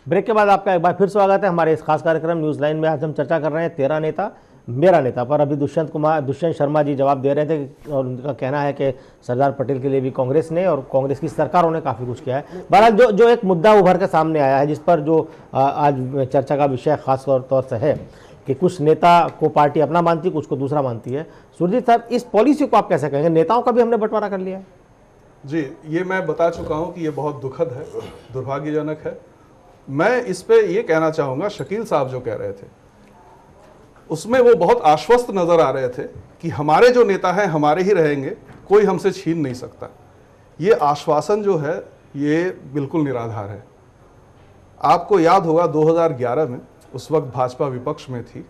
ब्रेक के बाद आपका एक बार फिर स्वागत है हमारे इस खास कार्यक्रम न्यूज़ लाइन में। आज हम चर्चा कर रहे हैं 13 नेता मेरा नेता पर। अभी दुष्यंत शर्मा जी जवाब दे रहे थे और उनका कहना है कि सरदार पटेल के लिए भी कांग्रेस ने और कांग्रेस की सरकारों ने काफ़ी कुछ किया है। बहरहाल जो एक मुद्दा उभर के सामने आया है, जिस पर जो आज चर्चा का विषय खास तौर से है कि कुछ नेता को पार्टी अपना मानती है, कुछ को दूसरा मानती है। सुरजीत साहब, इस पॉलिसी को आप कैसे कहेंगे? नेताओं का भी हमने बंटवारा कर लिया है। जी, ये मैं बता चुका हूँ कि ये बहुत दुखद है, दुर्भाग्यजनक है। मैं इस पे ये कहना चाहूँगा, शकील साहब जो कह रहे थे उसमें वो बहुत आश्वस्त नज़र आ रहे थे कि हमारे जो नेता हैं हमारे ही रहेंगे, कोई हमसे छीन नहीं सकता। ये आश्वासन जो है ये बिल्कुल निराधार है। आपको याद होगा 2011 में, उस वक्त भाजपा विपक्ष में थी,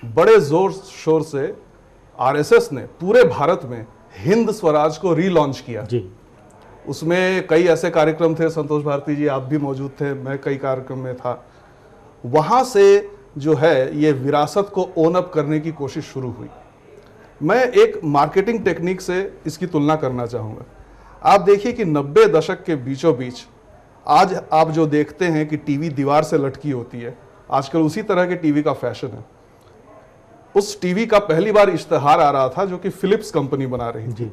बड़े जोर शोर से आरएसएस ने पूरे भारत में हिंद स्वराज को रीलॉन्च किया जी। उसमें कई ऐसे कार्यक्रम थे, संतोष भारती जी आप भी मौजूद थे, मैं कई कार्यक्रम में था। वहाँ से जो है ये विरासत को ओन अप करने की कोशिश शुरू हुई। मैं एक मार्केटिंग टेक्निक से इसकी तुलना करना चाहूँगा। आप देखिए कि 90 दशक के बीचों बीच आज आप जो देखते हैं कि टीवी दीवार से लटकी होती है, आजकल उसी तरह के टीवी का फैशन है। उस टीवी का पहली बार इश्तेहार आ रहा था जो कि फिलिप्स कंपनी बना रही थी।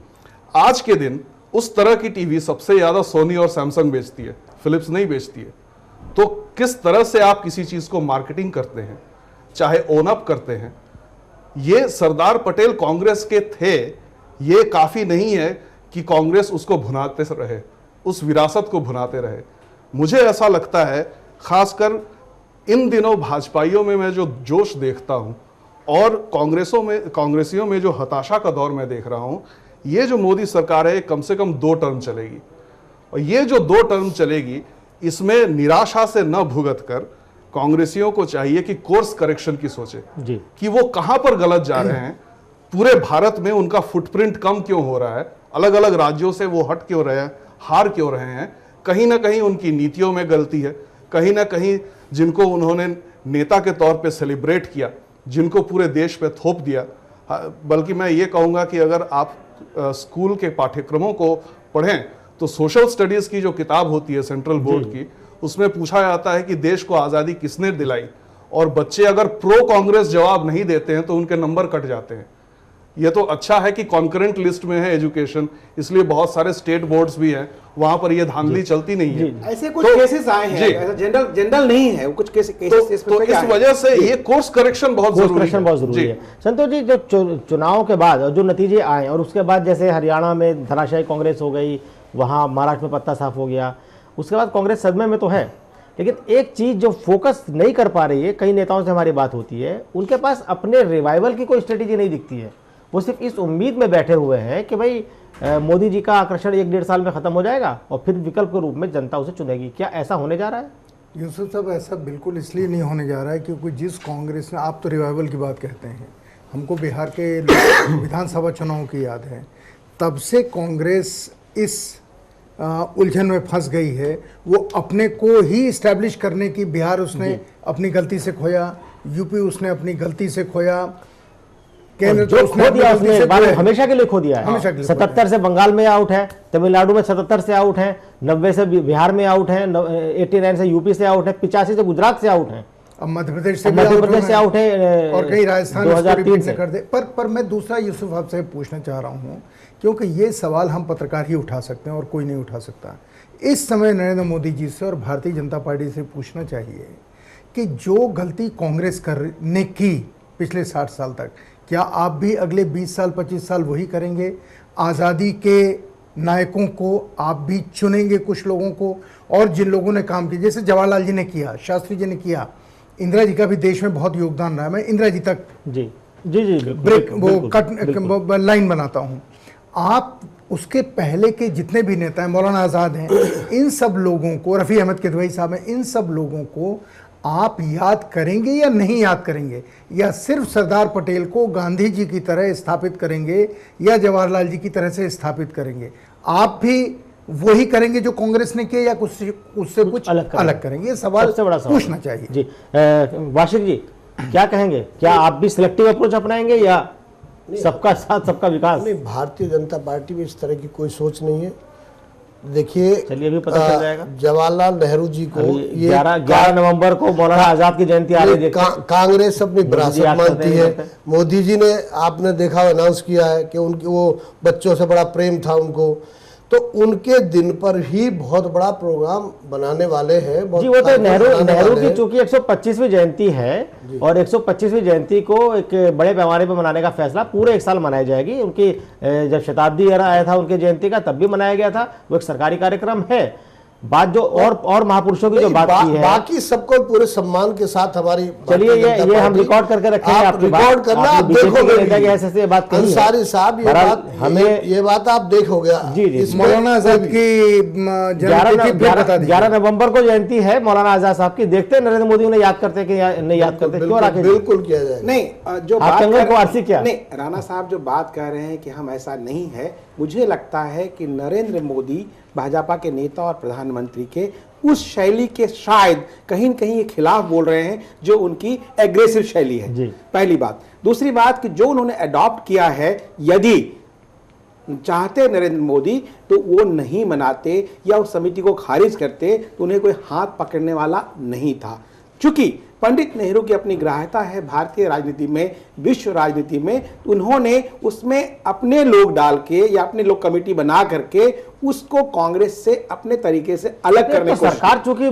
आज के दिन उस तरह की टीवी सबसे ज्यादा सोनी और सैमसंग बेचती है, फिलिप्स नहीं बेचती है। तो किस तरह से आप किसी चीज को मार्केटिंग करते हैं, चाहे ओन अप करते हैं, ये सरदार पटेल कांग्रेस के थे, ये काफी नहीं है कि कांग्रेस उसको भुनाते रहे, उस विरासत को भुनाते रहे। मुझे ऐसा लगता है, खासकर इन दिनों भाजपाइयों में मैं जो जोश देखता हूं और कांग्रेसियों में जो हताशा का दौर मैं देख रहा हूं, ये जो मोदी सरकार है कम से कम 2 टर्म चलेगी। और ये जो 2 टर्म चलेगी, इसमें निराशा से न भुगत कर कांग्रेसियों को चाहिए कि कोर्स करेक्शन की सोचे जी। कि वो कहां पर गलत जा रहे हैं, पूरे भारत में उनका फुटप्रिंट कम क्यों हो रहा है, अलग अलग राज्यों से वो हट क्यों रहे हैं, हार क्यों रहे हैं। कहीं ना कहीं उनकी नीतियों में गलती है, कहीं ना कहीं जिनको उन्होंने नेता के तौर पे सेलिब्रेट किया, जिनको पूरे देश पे थोप दिया। बल्कि मैं ये कहूँगा कि अगर आप स्कूल के पाठ्यक्रमों को पढ़ें तो सोशल स्टडीज़ की जो किताब होती है सेंट्रल बोर्ड की, उसमें पूछा जाता है कि देश को आज़ादी किसने दिलाई, और बच्चे अगर प्रो कांग्रेस जवाब नहीं देते हैं तो उनके नंबर कट जाते हैं। ये तो अच्छा है कि कॉन्करेंट लिस्ट में है एजुकेशन, इसलिए बहुत सारे स्टेट बोर्ड्स भी हैं, वहां पर ये धांधली चलती नहीं है। ऐसे कुछ केसेस आए हैं, ऐसा जनरल नहीं है, कुछ केसेस तो इस वजह से ये कोर्स करेक्शन बहुत जरूरी है। संतोष जी, जो चुनाव के बाद जो नतीजे आए और उसके बाद जैसे हरियाणा में धराशायी कांग्रेस हो गई, वहां महाराष्ट्र में पत्ता साफ हो गया, उसके बाद कांग्रेस सदमे में तो है, लेकिन एक चीज जो फोकस नहीं कर पा रही है, कई नेताओं से हमारी बात होती है, उनके पास अपने रिवाइवल की कोई स्ट्रेटेजी नहीं दिखती है। वो सिर्फ इस उम्मीद में बैठे हुए हैं कि भाई मोदी जी का आकर्षण 1-1.5 साल में खत्म हो जाएगा और फिर विकल्प के रूप में जनता उसे चुनेगी। क्या ऐसा होने जा रहा है? यूसुफ साहब, ऐसा बिल्कुल इसलिए नहीं होने जा रहा है क्योंकि जिस कांग्रेस ने, आप तो रिवाइवल की बात कहते हैं, हमको बिहार के विधानसभा चुनाव की याद है, तब से कांग्रेस इस उलझन में फंस गई है। वो अपने को ही इस्टेब्लिश करने की, बिहार उसने अपनी गलती से खोया, यूपी उसने अपनी गलती से खोया, केंद्र तो खो दिया उसने, हमेशा के लिए खो दिया है। 77 से बंगाल में आउट है, तमिलनाडु में 77 से आउट है, 90 से बिहार में आउट है, 89 से यूपी से आउट है, 85 से गुजरात से आउट है, अब मध्य प्रदेश से आउट है और कई राजस्थान 2003 से कर दे। पर मैं दूसरा यूसुफ आपसे पूछना चाह रहा हूँ, क्योंकि ये सवाल हम पत्रकार ही उठा सकते हैं और कोई नहीं उठा सकता। इस समय नरेंद्र मोदी जी से और भारतीय जनता पार्टी से पूछना चाहिए कि जो गलती कांग्रेस करने की पिछले 60 साल तक, क्या आप भी अगले 20 साल 25 साल वही करेंगे? आज़ादी के नायकों को आप भी चुनेंगे, कुछ लोगों को, और जिन लोगों ने काम किया, जैसे जवाहरलाल जी ने किया, शास्त्री जी ने किया, इंदिरा जी का भी देश में बहुत योगदान रहा है। मैं इंदिरा जी तक जी जी जी ब्रेक वो कट लाइन बनाता हूँ। आप उसके पहले के जितने भी नेता हैं, मौलाना आज़ाद हैं, इन सब लोगों को, रफ़ी अहमद किदवई साहब हैं, इन सब लोगों को आप याद करेंगे या नहीं याद करेंगे? या सिर्फ सरदार पटेल को गांधी जी की तरह स्थापित करेंगे या जवाहरलाल जी की तरह से स्थापित करेंगे? आप भी वही करेंगे जो कांग्रेस ने किया या कुछ उससे कुछ अलग करेंगे? ये सवाल सबसे बड़ा सवाल पूछना चाहिए। जी वाशिक जी, क्या कहेंगे? क्या आप भी सिलेक्टिव अप्रोच अपनाएंगे या सबका साथ सबका विकास? नहीं, भारतीय जनता पार्टी में इस तरह की कोई सोच नहीं है। देखिए, चलिए अभी पता चल जाएगा। जवाहरलाल नेहरू जी को 11 नवंबर को मौलाना आजाद की जयंती आ रही है। कांग्रेस अपनी विरासत मानती है। मोदी जी ने, आपने देखा, अनाउंस किया है कि उनके वो बच्चों से बड़ा प्रेम था उनको, तो उनके दिन पर ही बहुत बड़ा प्रोग्राम बनाने वाले हैं। जी, वो तो नेहरू की चूंकि 125वीं जयंती है और 125वीं जयंती को एक बड़े पैमाने पर मनाने का फैसला पूरे 1 साल मनाई जाएगी। उनकी जब शताब्दी आया था उनकी जयंती का, तब भी मनाया गया था। वो एक सरकारी कार्यक्रम है। बात जो और महापुरुषों की जो बात की है, बाकी सबको पूरे सम्मान के साथ हमारी, चलिए ये हम रिकॉर्ड करके रखेंगे। आप रिकॉर्ड करना, आप देखोगे बात अंसारी साहब, ये बात आप देखोगे। जी मौलाना आजाद की 11 नवंबर को जयंती है मौलाना आजाद साहब की। देखते हैं नरेंद्र मोदी उन्हें याद करते कि नहीं याद करते? क्यों राकेश? बिल्कुल किया जाए। नहीं, जो राणा साहब जो बात कह रहे हैं कि हम ऐसा नहीं है, मुझे लगता है कि नरेंद्र मोदी भाजपा के नेता और प्रधानमंत्री के उस शैली के शायद कहीं न कहीं ये खिलाफ बोल रहे हैं जो उनकी एग्रेसिव शैली है। पहली बात। दूसरी बात कि जो उन्होंने अडॉप्ट किया है, यदि चाहते नरेंद्र मोदी तो वो नहीं मनाते या उस समिति को खारिज करते, तो उन्हें कोई हाथ पकड़ने वाला नहीं था। चूंकि पंडित नेहरू की अपनी ग्राह्यता है भारतीय राजनीति में, विश्व राजनीति में, उन्होंने उसमें अपने लोग डाल के या अपने लोग कमेटी बना करके उसको कांग्रेस से अपने तरीके से अलग करने को सरकार चूंकि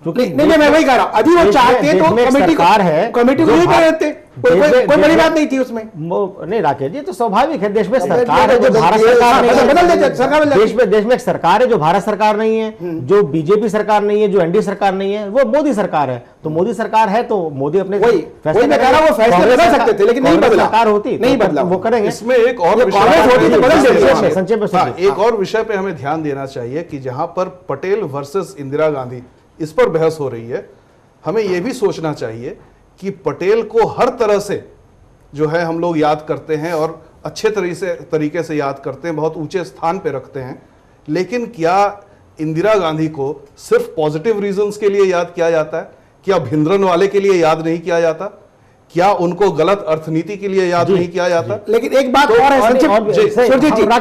नहीं, मैं वही कह रहा हूं, यदि वो चाहते तो कमेटी को नहीं कर देते, कोई बड़ी बात नहीं थी उसमें। नहीं राकेश जी, तो स्वाभाविक है, देश में सरकार है जो भारत सरकार नहीं है, देश में एक सरकार है जो भारत सरकार नहीं है, जो बीजेपी सरकार नहीं है, जो एनडीए सरकार नहीं है, वो मोदी सरकार है। तो मोदी सरकार है तो मोदी अपने फैसले बदल सकते थे, लेकिन नहीं बदला। सरकार होती नहीं बदला, वो करेंगे। इसमें एक और एक और विषय पे हमें ध्यान देना चाहिए कि जहां पर पटेल वर्सेस इंदिरा गांधी इस पर बहस हो रही है, हमें यह भी सोचना चाहिए कि पटेल को हर तरह से जो है हम लोग याद करते हैं और अच्छे तरीके से याद करते हैं, बहुत ऊंचे स्थान पे रखते हैं, लेकिन क्या इंदिरा गांधी को सिर्फ पॉजिटिव रीजंस के लिए याद किया जाता है? क्या भिंद्रन वाले के लिए याद नहीं किया जाता? क्या उनको गलत अर्थनीति के लिए याद नहीं किया जाता? लेकिन एक बात और है सुरजीत जी, इंदिरा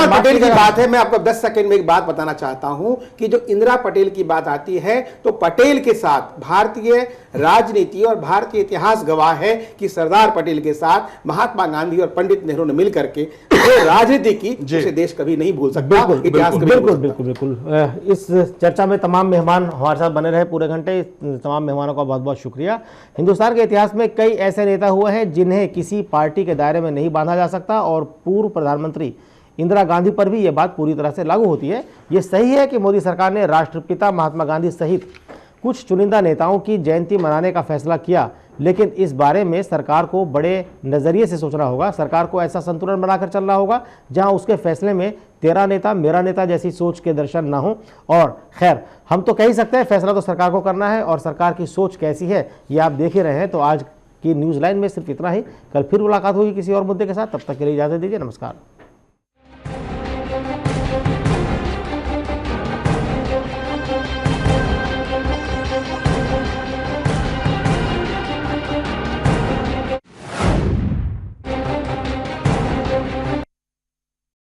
पटेल की बात है, मैं आपको 10 सेकंड में एक बात बताना चाहता हूं कि जो इंदिरा पटेल की बात आती है तो पटेल के साथ भारतीय राजनीति और भारतीय इतिहास गवाह है कि सरदार पटेल के साथ महात्मा गांधी और पंडित नेहरू ने मिलकर के जो राजनीति की, उसे देश कभी नहीं भूल सकता, इतिहास कभी नहीं भूल सकता। बिल्कुल। इस चर्चा में तमाम मेहमान हमारे साथ बने रहे पूरे घंटे, तमाम मेहमानों का बहुत बहुत शुक्रिया। हिंदुस्तान के इतिहास में कई ऐसे नेता हुए हैं जिन्हें किसी पार्टी के दायरे में नहीं बांधा जा सकता, और पूर्व प्रधानमंत्री इंदिरा गांधी पर भी यह बात पूरी तरह से लागू होती है। ये सही है कि मोदी सरकार ने राष्ट्रपिता महात्मा गांधी सहित कुछ चुनिंदा नेताओं की जयंती मनाने का फैसला किया, लेकिन इस बारे में सरकार को बड़े नज़रिए से सोचना होगा। सरकार को ऐसा संतुलन बनाकर चलना होगा जहां उसके फैसले में तेरा नेता मेरा नेता जैसी सोच के दर्शन ना हो। और खैर, हम तो कह ही सकते हैं फैसला तो सरकार को करना है, और सरकार की सोच कैसी है ये आप देख ही रहे हैं। तो आज की न्यूज़ लाइन में सिर्फ इतना ही। कल फिर मुलाकात होगी किसी और मुद्दे के साथ, तब तक के लिए इजाज़त दीजिए। नमस्कार।